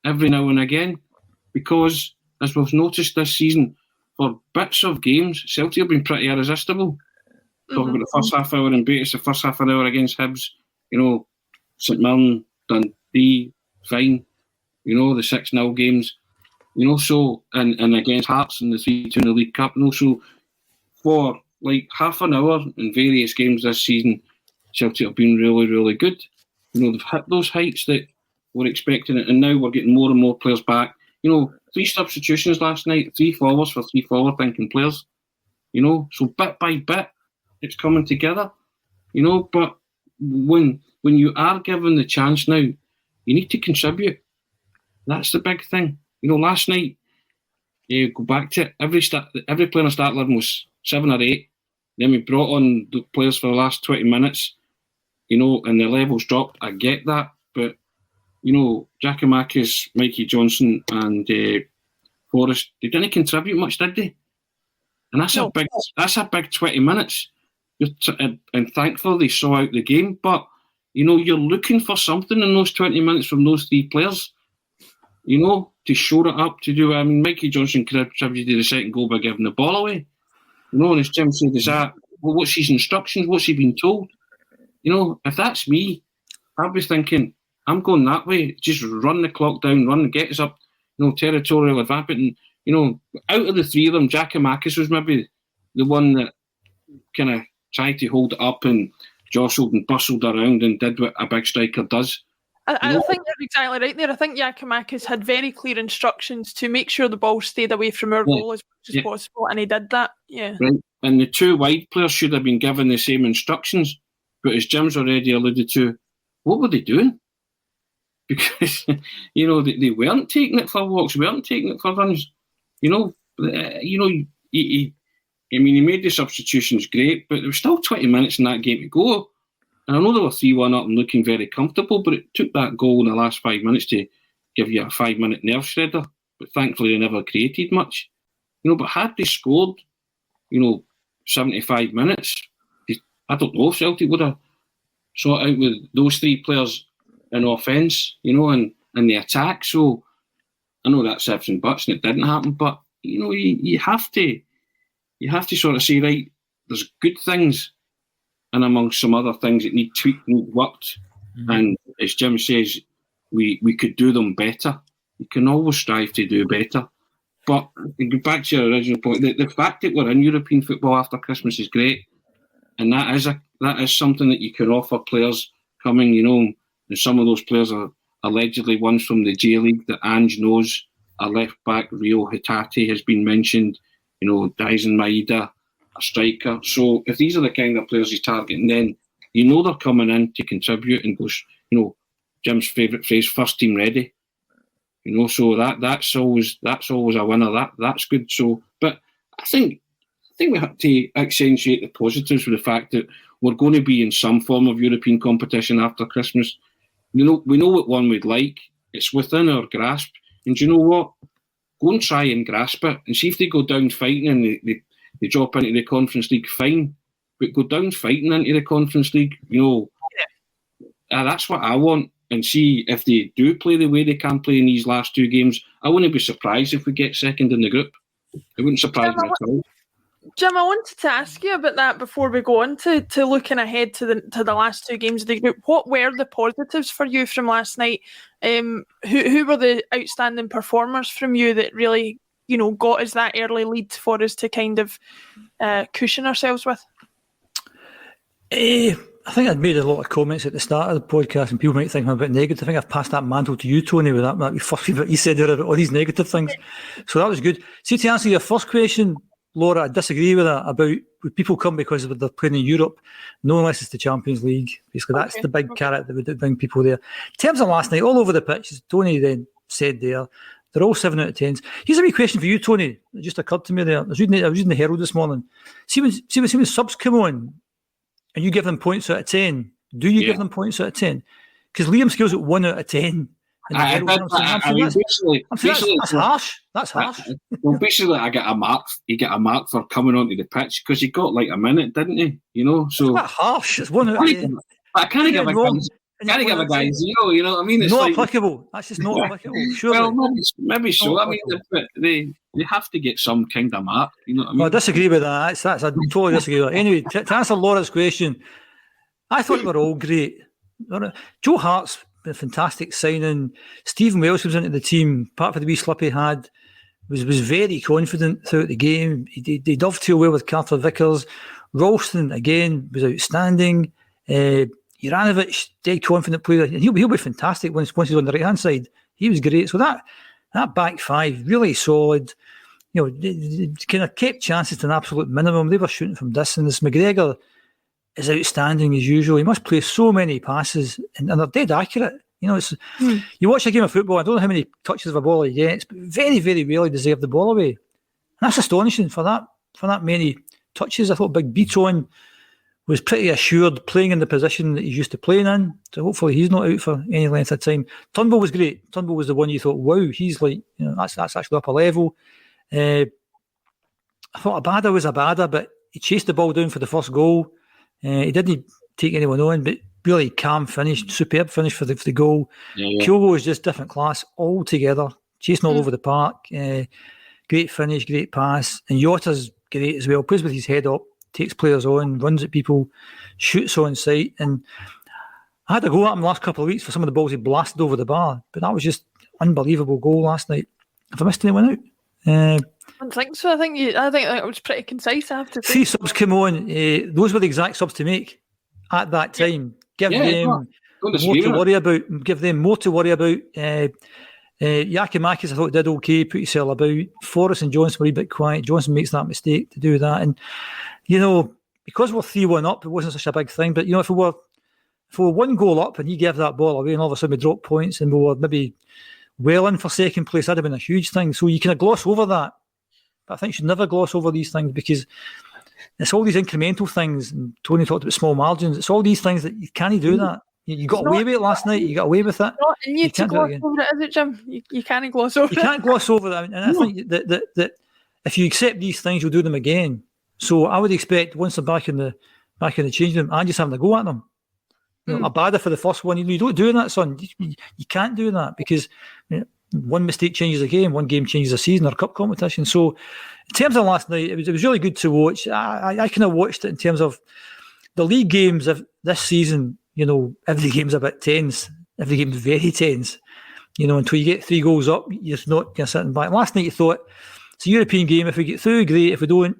every now and again. Because, as we've noticed this season, for bits of games, Celtic have been pretty irresistible. Talk about the first half hour in Betis, the first half an hour against Hibs, St Mirren, Dundee, fine. The 6-0 games, so, and against Hearts in the 3-2 in the League Cup, so for like half an hour in various games this season, Celtic have been really, really good. They've hit those heights that we're expecting it, and now we're getting more and more players back. 3 substitutions last night, 3 forwards for 3 forward-thinking players. So bit by bit, it's coming together. But when you are given the chance now, you need to contribute. That's the big thing. Last night, go back to it, every player in the start 11 was 7 or 8. Then we brought on the players for the last 20 minutes, and the levels dropped. I get that, but Giacomakis, Mikey Johnson, and Forrest, they didn't contribute much, did they? And that's a big 20 minutes. And thankfully they saw out the game. But you're looking for something in those 20 minutes from those 3 players. To shore it up, to do. I mean, Mikey Johnson contributed to the second goal by giving the ball away. And as Jim said, what's his instructions? What's he been told? If that's me, I'd be thinking, I'm going that way. Just run the clock down, get us up, territorial advantage. And, out of the three of them, Giakoumakis was maybe the one that kind of tried to hold it up and jostled and bustled around and did what a big striker does. I think you're exactly right there. I think Giakoumakis had very clear instructions to make sure the ball stayed away from our goal as much as possible, and he did that. Yeah. Right. And the two wide players should have been given the same instructions. But as Jim's already alluded to, what were they doing? Because, they weren't taking it for walks, weren't taking it for runs. He made the substitutions great, but there was still 20 minutes in that game to go. And I know they were 3-1 up and looking very comfortable, but it took that goal in the last 5 minutes to give you a 5-minute nerve shredder. But thankfully, they never created much. But had they scored, 75 minutes, I don't know if Celtic would have sorted out with those three players in offence, and the attack. So I know that's ifs and buts, and it didn't happen. But you have to sort of say, right, there's good things, and amongst some other things that need tweaked, need worked. Mm-hmm. And as Jim says, we could do them better. You can always strive to do better. But back to your original point, the fact that we're in European football after Christmas is great, and that is something that you can offer players coming. And some of those players are allegedly ones from the J League that Ange knows. A left back, Rio Hitati, has been mentioned. Daisen Maeda, a striker. So if these are the kind of players he's targeting, then they're coming in to contribute and goes. Jim's favourite phrase, first team ready. So that's always a winner. That's good. So, but I think we have to accentuate the positives with the fact that we're going to be in some form of European competition after Christmas. We know what one would like. It's within our grasp. And you know what? Go and try and grasp it and see if they go down fighting and they drop into the Conference League, fine. But go down fighting into the Conference League, that's what I want. And see if they do play the way they can play in these last two games. I wouldn't be surprised if we get second in the group. It wouldn't surprise me at all. Jim, I wanted to ask you about that before we go on to looking ahead to the last two games of the group. What were the positives for you from last night? Who were the outstanding performers from you that really, got us that early lead for us to kind of cushion ourselves with? I think I'd made a lot of comments at the start of the podcast, and people might think I'm a bit negative. I think I've passed that mantle to you, Tony, with that first bit you said there about all these negative things. So that was good. See, to answer your first question, Laura, I disagree with that about would people come because they're playing in Europe, no unless it's the Champions League. Basically, that's the big carrot that would bring people there. In terms of last night, all over the pitch, as Tony then said there, they're all 7 out of 10s. Here's a wee question for you, Tony. It just occurred to me there. I was reading the Herald this morning. See when subs come on, and you give them points out of 10, do you give them points out of 10? Because Liam Scales at 1 out of 10. That's harsh. That's harsh. Well, basically, I get a mark. You get a mark for coming onto the pitch because he got like a minute, didn't he? It's not harsh. It's 1 out of 10. I can't give a guy 0. You know what I mean? It's not applicable. That's just not applicable. Surely. Well, maybe so. I mean, they have to get some kind of mark. You know what I mean? Well, I disagree with that. I totally disagree with that. Anyway, to answer Laura's question, I thought they were all great. Joe Hart's a fantastic signing. Stephen Welsh comes into the team. Apart from the wee slip he had, was very confident throughout the game. He dovetailed well with Carter Vickers. Ralston again was outstanding. Juranovic, dead confident player. He'll be fantastic once he's on the right hand side. He was great. So that back five really solid. They kind of kept chances to an absolute minimum. They were shooting from distance. McGregor is outstanding as usual. He must play so many passes, and they're dead accurate. You watch a game of football, I don't know how many touches of a ball he gets, but very, very rarely does he have the ball away. And that's astonishing for that many touches. I thought Big Beaton was pretty assured playing in the position that he's used to playing in. So hopefully he's not out for any length of time. Turnbull was great. Turnbull was the one you thought, wow, he's like, that's actually up a level. I thought Abada was Abada, but he chased the ball down for the first goal. He didn't take anyone on, but really calm finish, superb finish for the goal. Yeah. Kyogo was just different class altogether, chasing all over the park. Great finish, great pass. And Yota's great as well. Plays with his head up, takes players on, runs at people, shoots on sight. And I had to go at him the last couple of weeks for some of the balls he blasted over the bar, but that was just unbelievable goal last night. Have I missed anyone out? I don't think so. I think that was pretty concise, I have to say. 3 subs came on. Those were the exact subs to make at that time. Give them more to worry about. Give them more to worry about. Yakimakis, I thought, did okay, put himself about. Forrest and Johnson were a bit quiet. Johnson makes that mistake to do that. And, because we're 3-1 up, it wasn't such a big thing. But, if we were 1 goal up and you give that ball away and all of a sudden we drop points and we were maybe well in for second place, that'd have been a huge thing. So you kind of gloss over that. But I think you should never gloss over these things because it's all these incremental things. And Tony talked about small margins. It's all these things that you can't do that. You got away with it last night. You got away with it. You can't gloss over it, is it, Jim? You can't gloss over it. You can't gloss over that. And I think that if you accept these things, you'll do them again. So I would expect once they're back in the changing room, I'm just having a go at them. A badder for the first one. You don't do that, son. You can't do that because one mistake changes a game, one game changes a season or a cup competition. So in terms of last night, it was really good to watch. I kind of watched it in terms of the league games of this season. Every game's a bit tense. Every game's very tense. Until you get 3 goals up, you're not kind of sitting back. Last night you thought, it's a European game. If we get through, great. If we don't,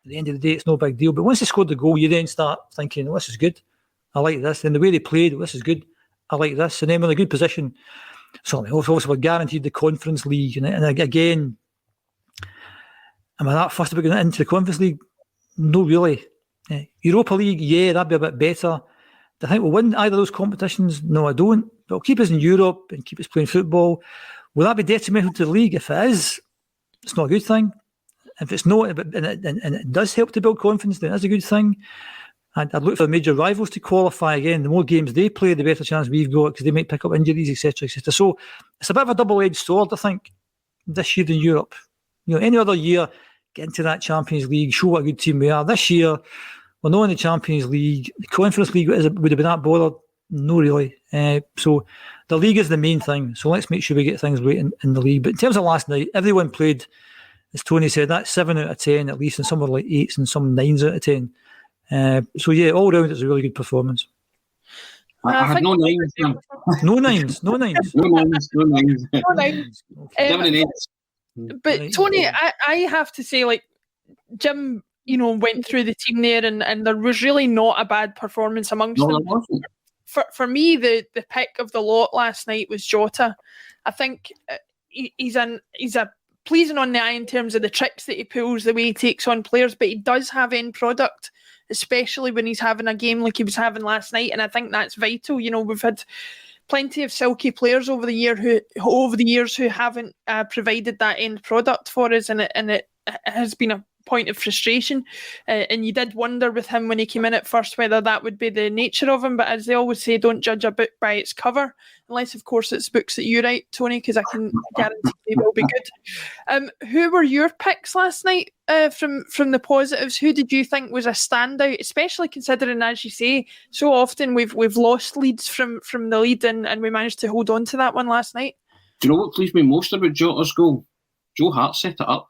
at the end of the day, it's no big deal. But once they scored the goal, you then start thinking, this is good. I like this. And the way they played, this is good. I like this. And then we're in a good position. So obviously we're guaranteed the Conference League. And again, am I that fussed about getting into the Conference League? No, really. Europa League, that'd be a bit better. Do I think we'll win either of those competitions? No, I don't. But it'll keep us in Europe and keep us playing football. Will that be detrimental to the league? If it is, it's not a good thing. If it's not, and it does help to build confidence, then it's a good thing. And I'd look for the major rivals to qualify again. The more games they play, the better chance we've got because they might pick up injuries, etc., etc. So it's a bit of a double-edged sword, I think, this year in Europe. Any other year, get into that Champions League, show what a good team we are. This year, we're not in the Champions League. The Conference League, would have been that bothered? No, really. So the league is the main thing. So let's make sure we get things right in the league. But in terms of last night, everyone played, as Tony said, that's 7 out of 10 at least, and some were like 8s and some 9s out of 10. All round it's a really good performance. I had no 9s. No 9s. No 9s. 7 and 8s. But Tony, I have to say, Jim, went through the team there, and there was really not a bad performance amongst them. For me, the pick of the lot last night was Jota. I think he's a pleasing on the eye in terms of the tricks that he pulls, the way he takes on players, but he does have end product, especially when he's having a game like he was having last night, and I think that's vital. We've had plenty of silky players over the years who haven't provided that end product for us, and it has been a point of frustration, and you did wonder with him when he came in at first whether that would be the nature of him, but as they always say, don't judge a book by its cover, unless of course it's books that you write, Tony, because I can guarantee they will be good. Who were your picks last night from the positives? Who did you think was a standout, especially considering, as you say, so often we've lost leads from the lead, and we managed to hold on to that one last night? Do you know what pleased me most about Jota's goal? Joe Hart set it up.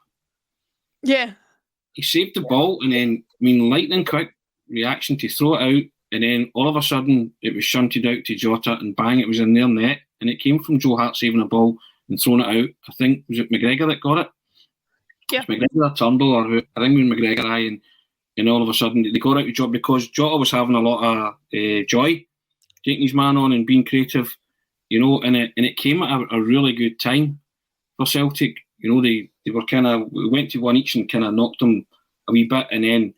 Yeah. He saved the ball, and then, lightning quick reaction to throw it out, and then all of a sudden it was shunted out to Jota, and bang, it was in their net, and it came from Joe Hart saving a ball and throwing it out. I think, was it McGregor that got it? Yeah. Was McGregor or Turnbull, or who? I think it was McGregor, and all of a sudden they got out of Jota because Jota was having a lot of joy, taking his man on and being creative, and it came at a really good time for Celtic. They were we went to one each and kind of knocked them a wee bit, and then,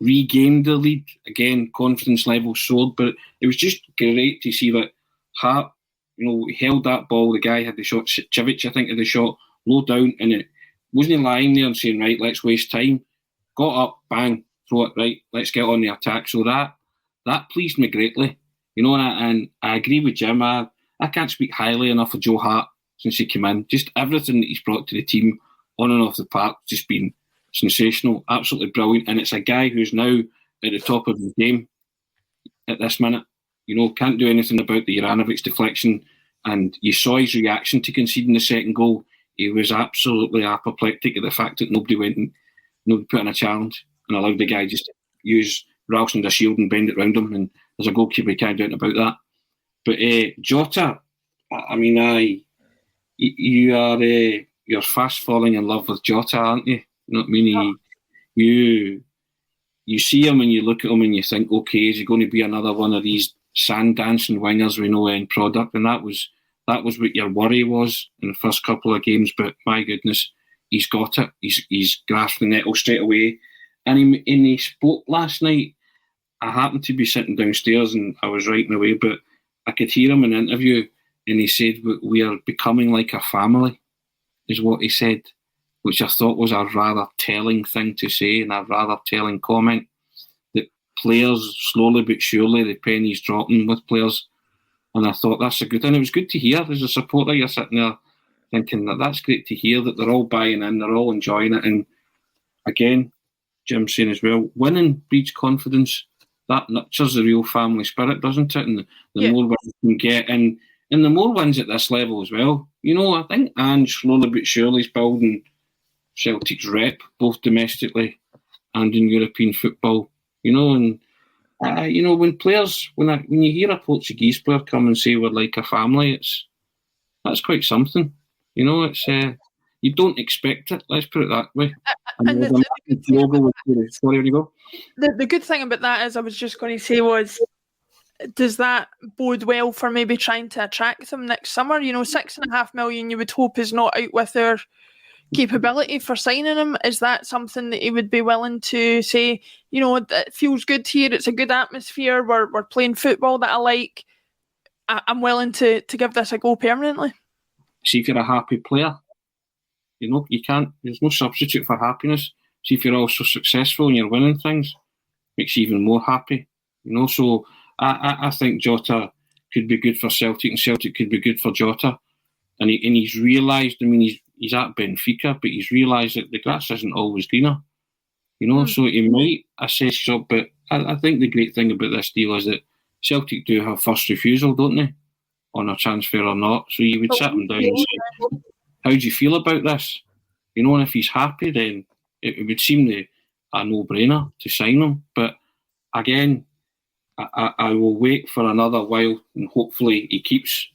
regained the lead. Again, confidence level soared, but it was just great to see that Hart, held that ball. The guy had the shot, Civic, I think, had the shot low down, and it wasn't lying there and saying, right, let's waste time. Got up, bang, throw it, right, let's get on the attack. So that pleased me greatly. And I agree with Jim. I can't speak highly enough of Joe Hart since he came in. Just everything that he's brought to the team, on and off the park, just been sensational, absolutely brilliant. And it's a guy who's now at the top of the game at this minute. Can't do anything about the Juranovic deflection. And you saw his reaction to conceding the second goal. He was absolutely apoplectic at the fact that nobody put in a challenge and allowed the guy just to use Ralston as a shield and bend it round him. And as a goalkeeper, you can't do anything about that. But Jota, you are you're fast falling in love with Jota, aren't you? You know what I mean? You see him and you look at him and you think, okay, is he going to be another one of these sand dancing wingers with no end product? And that was what your worry was in the first couple of games. But my goodness, he's got it. He's grasped the nettle straight away. And he spoke last night. I happened to be sitting downstairs and I was writing away, but I could hear him in an interview, and he said, "We are becoming like a family," is what he said, which I thought was a rather telling thing to say and a rather telling comment, that players, slowly but surely, the penny's dropping with players. And I thought that's a good thing. It was good to hear as a supporter. You're sitting there thinking that's great to hear, that they're all buying in, they're all enjoying it. And again, Jim's saying as well, winning breeds confidence. That nurtures the real family spirit, doesn't it? And the more wins you can get, and the more wins at this level as well. You know, I think Ange, slowly but surely, is building Celtic's rep, both domestically and in European football. You know, and you know, when you hear a Portuguese player come and say we're like a family, that's quite something. You know, it's you don't expect it. Let's put it that way. The good thing about that is, I was just going to say, was, does that bode well for maybe trying to attract them next summer? You know, 6.5 million you would hope is not out with their capability for signing him. Is that something that he would be willing to say, you know, it feels good here, it's a good atmosphere, we're playing football that I like, I'm willing to give this a go permanently? See, if you're a happy player, you know, there's no substitute for happiness. See, if you're also successful and you're winning things, makes you even more happy. You know, so I think Jota could be good for Celtic, and Celtic could be good for Jota. And he's realised, I mean, he's at Benfica, but he's realised that the grass isn't always greener. You know, so he might assess his up. But I think the great thing about this deal is that Celtic do have first refusal, don't they, on a transfer or not. So you would sit him down and say, how do you feel about this? You know, and if he's happy, then it would seem a no-brainer to sign him. But again, I will wait for another while, and hopefully he keeps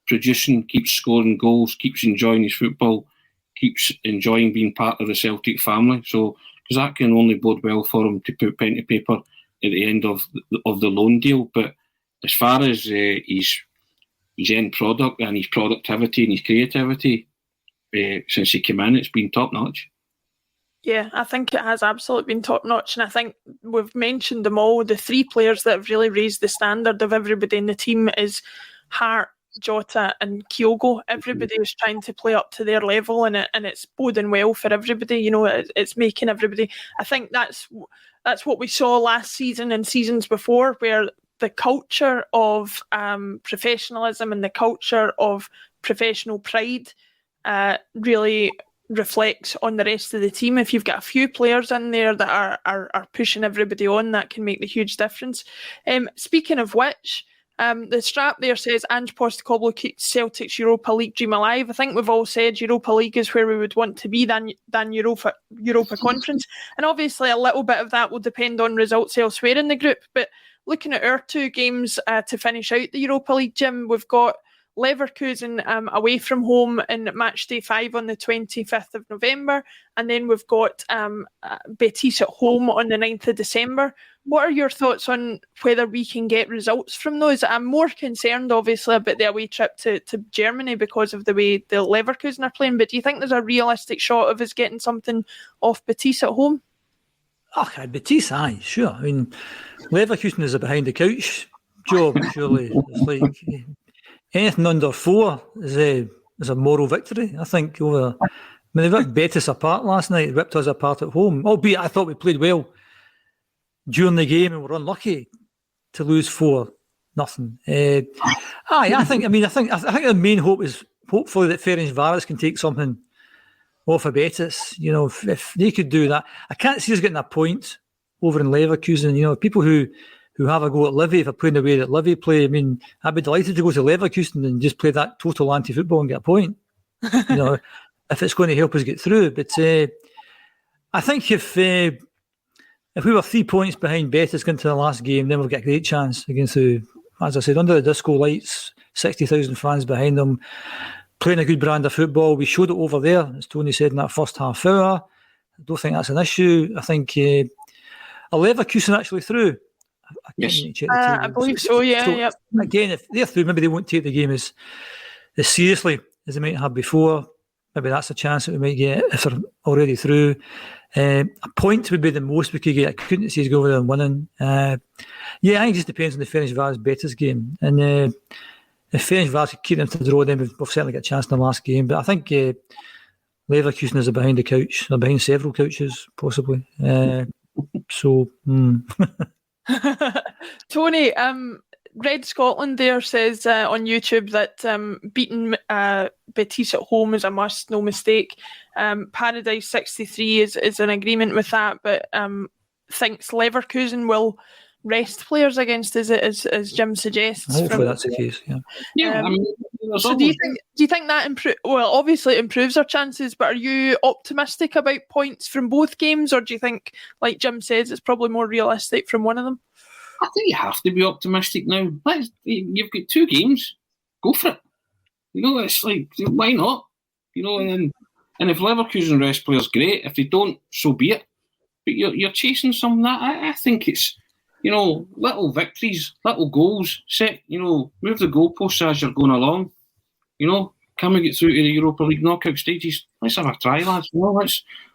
producing, keeps scoring goals, keeps enjoying his football, keeps enjoying being part of the Celtic family. So, because that can only bode well for him to put pen to paper at the end of the loan deal. But as far as his end product and his productivity and his creativity, since he came in, it's been top notch. Yeah, I think it has absolutely been top notch, and I think we've mentioned them all. The three players that have really raised the standard of everybody in the team is Hart, Jota and Kyogo. Everybody is trying to play up to their level, and it's boding well for everybody. You know, it's making everybody. I think that's what we saw last season and seasons before, where the culture of professionalism and the culture of professional pride really reflects on the rest of the team. If you've got a few players in there that are pushing everybody on, that can make the huge difference. Speaking of which, the strap there says Ange Postecoglou keeps Celtic's Europa League dream alive. I think we've all said Europa League is where we would want to be than Europa Conference, and obviously a little bit of that will depend on results elsewhere in the group. But looking at our two games to finish out the Europa League, Jim, we've got Leverkusen away from home in match day 5 on the 25th of November, and then we've got Betis at home on the 9th of December. What are your thoughts on whether we can get results from those? I'm more concerned, obviously, about the away trip to Germany because of the way the Leverkusen are playing, but do you think there's a realistic shot of us getting something off Betis at home? Oh, Betis, aye, sure. I mean, Leverkusen is a behind-the-couch job, surely. It's like anything under 4 is a moral victory, I think. Over, I mean, they ripped Betis apart last night, ripped us apart at home. Albeit I thought we played well during the game and were unlucky to lose 4-0. I think the main hope is hopefully that Ferencváros can take something off of Betis. You know, if they could do that, I can't see us getting a point over in Leverkusen. You know, people who have a go at Livy, if they're playing the way that Livy play, I mean, I'd be delighted to go to Leverkusen and just play that total anti-football and get a point. You know, if it's going to help us get through. But I think if we were 3 points behind Betis going to the last game, then we've got a great chance against as I said, under the disco lights, 60,000 fans behind them. playing a good brand of football. We showed it over there, as Tony said, in that first half hour. I don't think that's an issue. I think Leverkusen actually through. Yes. I believe so, yeah. So, yep. again, if they're through, maybe they won't take the game as seriously as they might have before. Maybe that's a chance that we might get if they're already through. A point would be the most we could get. I couldn't see us go over there and winning. I think it just depends on the Ferencváros Betis game. And if Ferencváros could keep them to the draw, then we've certainly got a chance in the last game. But I think Leverkusen is behind the couch. They're behind several couches, possibly. Tony, Red Scotland there says on YouTube that beating Betis at home is a must, no mistake. Paradise 63 is in agreement with that, but thinks Leverkusen will rest players against us, as Jim suggests. Hopefully that's the case, yeah. So do you think that obviously it improves our chances, but are you optimistic about points from both games, or do you think, like Jim says, it's probably more realistic from one of them? I think you have to be optimistic now. You've got 2 games. Go for it. It's like, why not? And if Leverkusen rest players, great. If they don't, so be it. But you're chasing some of that. I think it's, little victories, little goals, move the goalposts as you're going along. Can we get through to the Europa League knockout stages? Let's have a try, lads.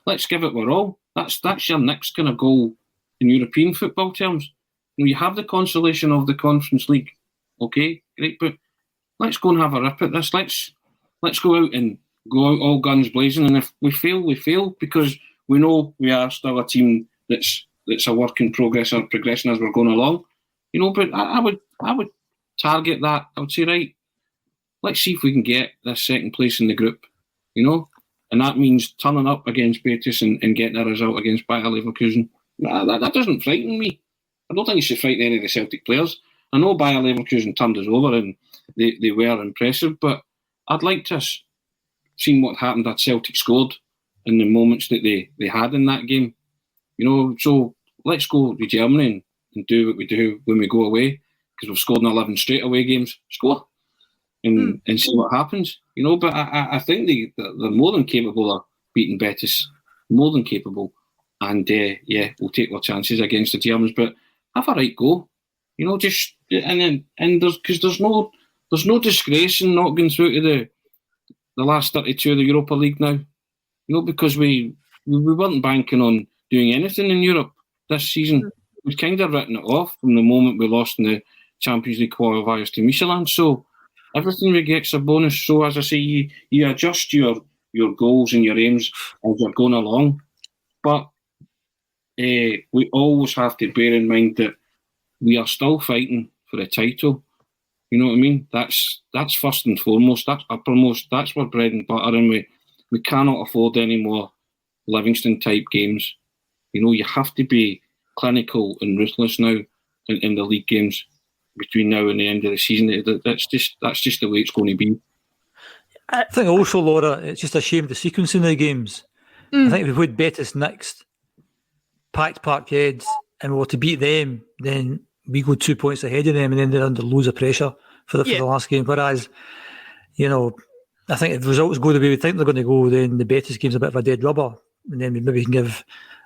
Let's give it our all. That's your next kind of goal in European football terms. You have the consolation of the Conference League. Okay, great, but let's go and have a rip at this. Let's go out all guns blazing. And if we fail, we fail, because we know we are still a team that's a work in progress or progressing as we're going along. But I would target that. I would say, right, let's see if we can get this second place in the group. And that means turning up against Betis and getting a result against Bayer Leverkusen. That doesn't frighten me. I don't think it should frighten any of the Celtic players. I know Bayer Leverkusen turned us over and they were impressive, but I'd like to have seen what happened that Celtic scored in the moments that they had in that game. So let's go to Germany and do what we do when we go away, because we've scored in 11 straight away games. Score and see what happens. But I think they're more than capable of beating Betis. More than capable. And we'll take our chances against the Germans, but have a right go. Just and there's no disgrace in not going through to the last 32 of the Europa League now. Because we weren't banking on doing anything in Europe this season. We've kind of written it off from the moment we lost in the Champions League qualifiers to Michelin. So everything we get's a bonus. So as I say, you adjust your goals and your aims as you're going along. But we always have to bear in mind that we are still fighting for a title. You know what I mean? That's first and foremost. That's uppermost. That's our bread and butter, and we cannot afford any more Livingston-type games. You have to be clinical and ruthless now in the league games between now and the end of the season. That's just the way it's going to be. I think also, Laura, it's just a shame the sequencing of the games. I think if we played Betis next, packed Parkhead, and we were to beat them, then we go 2 points ahead of them, and then they're under loads of pressure for the last game. Whereas, I think if the results go the way we think they're going to go, then the Betis game's a bit of a dead rubber, and then we maybe can give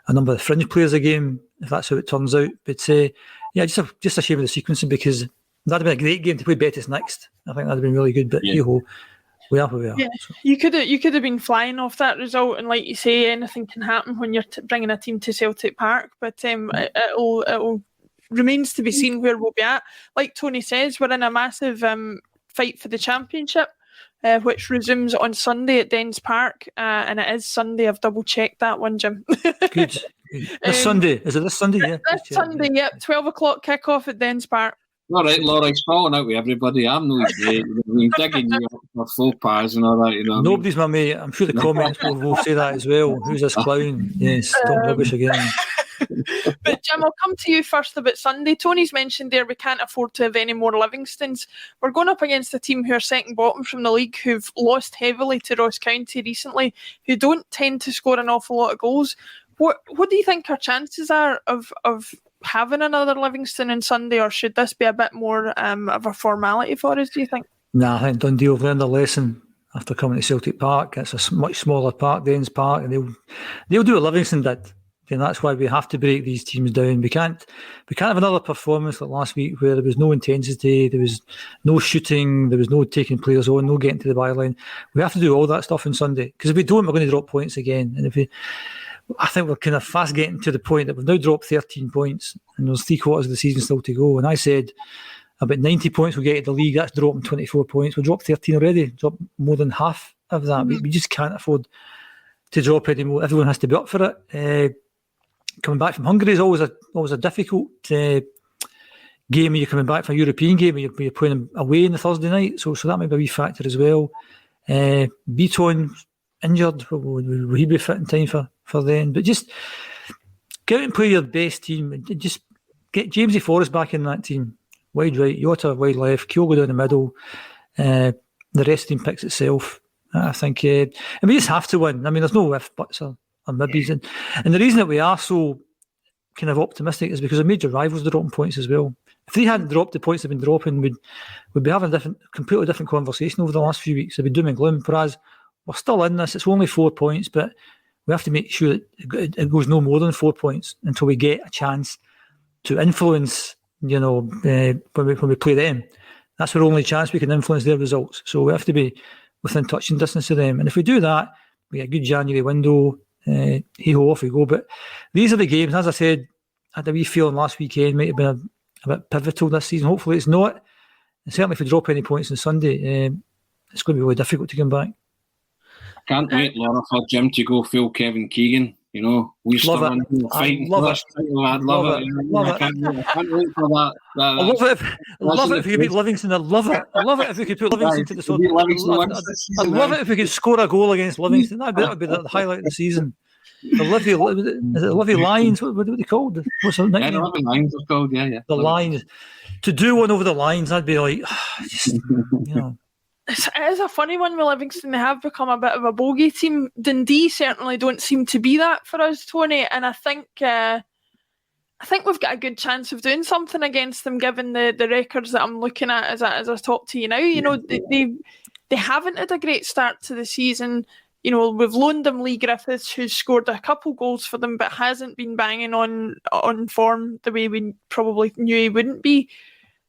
a number of fringe players a game if that's how it turns out. But just a shame of the sequencing, because that'd have been a great game to play Betis next. I think that'd have been really good. But we are where we are. Yeah. So. You could have been flying off that result, and like you say, anything can happen when you're bringing a team to Celtic Park. But it'll remains to be seen where we'll be at. Like Tony says, we're in a massive fight for the championship, which resumes on Sunday at Dens Park, and it is Sunday. I've double checked that one, Jim. Good. This Sunday, is it this Sunday? Yeah. This Sunday, yep. 12:00 kickoff at Dens Park. All right, Laura, he's falling out with everybody. I'm no mate. We're digging you up for faux pas and all that. Nobody's my mate. I'm sure the comments will say that as well. Who's this clown? Yes, don't rubbish again. But Jim, I'll come to you first about Sunday. Tony's mentioned there we can't afford to have any more Livingstons. We're going up against a team who are second bottom from the league, who've lost heavily to Ross County recently, who don't tend to score an awful lot of goals. What do you think our chances are of having another Livingston on Sunday, or should this be a bit more of a formality for us, do you think? Nah, I think Dundee have learned a lesson. after coming to Celtic Park. It's a much smaller park, Dens Park, and they'll do what Livingston did. And that's why we have to break these teams down. We can't have another performance like last week where there was no intensity, there was no shooting, there was no taking players on, no getting to the byline. We have to do all that stuff on Sunday, because if we don't, we're going to drop points again. And I think we're kind of fast getting to the point that we've now dropped 13 points and there's 3/4 of the season still to go. And I said about 90 points we'll get to the league. That's dropping 24 points. We've dropped 13 already, dropped more than half of that. Mm-hmm. We just can't afford to drop anymore. Everyone has to be up for it. Coming back from Hungary is always a difficult game when you're coming back from a European game when you're playing away on the Thursday night. So that might be a wee factor as well. Beaton injured. Will he be fit in time for then? But just get out and play your best team. And just get Jamesy Forrest back in that team. Wide right, Jota wide left, Kyogo down the middle. The rest of the team picks itself. I think. And we just have to win. I mean, there's no if, buts, or maybes. And the reason that we are so kind of optimistic is because our major rivals are dropping points as well. If they hadn't dropped the points they've been dropping, we'd be having a completely different conversation over the last few weeks. It'd be doom and gloom. Whereas we're still in this. It's only 4 points, but we have to make sure that it goes no more than 4 points until we get a chance to influence, when we play them. That's our only chance we can influence their results. So we have to be within touching distance of them. And if we do that, we get a good January window. Hey-ho, off we go. But these are the games, as I said, I had a wee feeling last weekend might have been a bit pivotal this season. Hopefully it's not. And certainly if we drop any points on Sunday, it's going to be really difficult to come back. Can't wait, Laura, for Jim to go full Kevin Keegan. We still love it. I love it. I love it. I can't wait for that. I love it if we could beat Livingston. I love it. I love it if we could put Livingston to the sword. I love it if we could score a goal against Livingston. That would be the highlight of the season. The Livy Lions. What are they called? What's the nickname? The Livy Lions are called. Yeah. The Lions. To do one over the Lions, that'd be like, It is a funny one with Livingston. They have become a bit of a bogey team. Dundee certainly don't seem to be that for us, Tony. And I think we've got a good chance of doing something against them, given the records that I'm looking at as I talk to you now. They haven't had a great start to the season. We've loaned them Lee Griffiths, who's scored a couple goals for them, but hasn't been banging on form the way we probably knew he wouldn't be.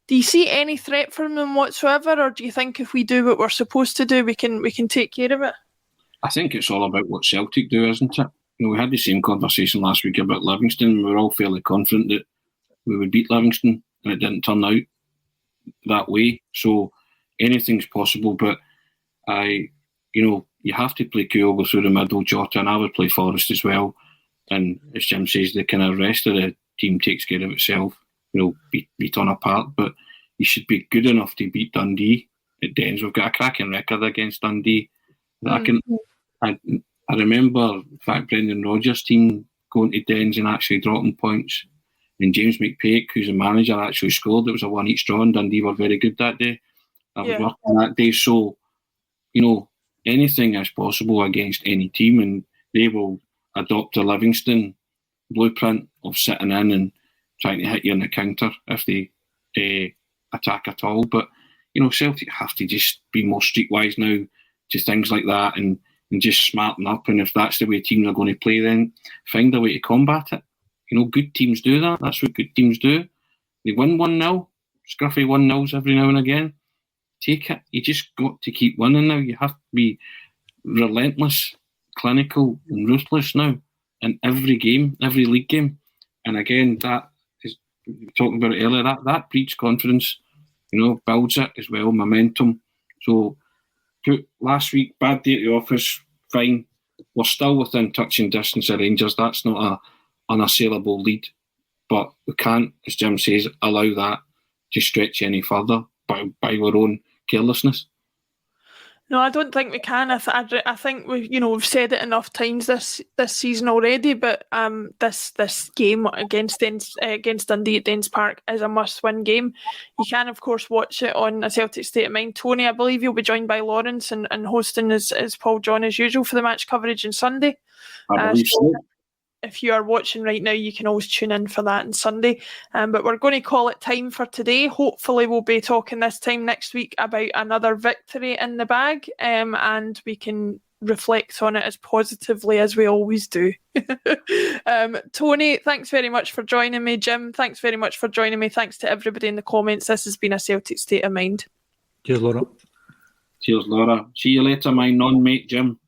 Do you see any threat from them whatsoever, or do you think if we do what we're supposed to do, we can take care of it? I think it's all about what Celtic do, isn't it? We had the same conversation last week about Livingston. We were all fairly confident that we would beat Livingston, and it didn't turn out that way. So anything's possible, but you have to play Kyogo through the middle, Jota, and I would play Forrest as well. And as Jim says, the kind of rest of the team takes care of itself. Beat on apart, but you should be good enough to beat Dundee at Dens. We've got a cracking record against Dundee. I remember, in fact, Brendan Rodgers' team going to Dens and actually dropping points. And James McPake, who's the manager, actually scored. It was a 1-each draw, and Dundee were very good that day. I was working that day, so anything is possible against any team, and they will adopt a Livingston blueprint of sitting in and trying to hit you in the counter if they attack at all. But, Celtic have to just be more streetwise now to things like that and just smarten up. And if that's the way teams are going to play, then find a way to combat it. Good teams do that. That's what good teams do. They win 1-0, scruffy 1-0s every now and again. Take it. You just got to keep winning now. You have to be relentless, clinical and ruthless now in every game, every league game. And again, that is, we were talking about it earlier, that breeds confidence, builds it as well, momentum. So last week, bad day at the office, fine. We're still within touching distance of Rangers. That's not an unassailable lead. But we can't, as Jim says, allow that to stretch any further by our own carelessness. No, I don't think we can. I think we've said it enough times this season already. But this game against Dundee at Dens Park is a must-win game. You can, of course, watch it on A Celtic State of Mind. Tony, I believe you'll be joined by Lawrence and hosting as Paul John as usual for the match coverage on Sunday. I believe so. if you are watching right now, you can always tune in for that on Sunday. But we're going to call it time for today. Hopefully we'll be talking this time next week about another victory in the bag, and we can reflect on it as positively as we always do. Tony, thanks very much for joining me. Jim, thanks very much for joining me. Thanks to everybody in the comments. This has been a Celtic State of Mind. Cheers, Laura. Cheers, Laura. See you later, my non-mate Jim.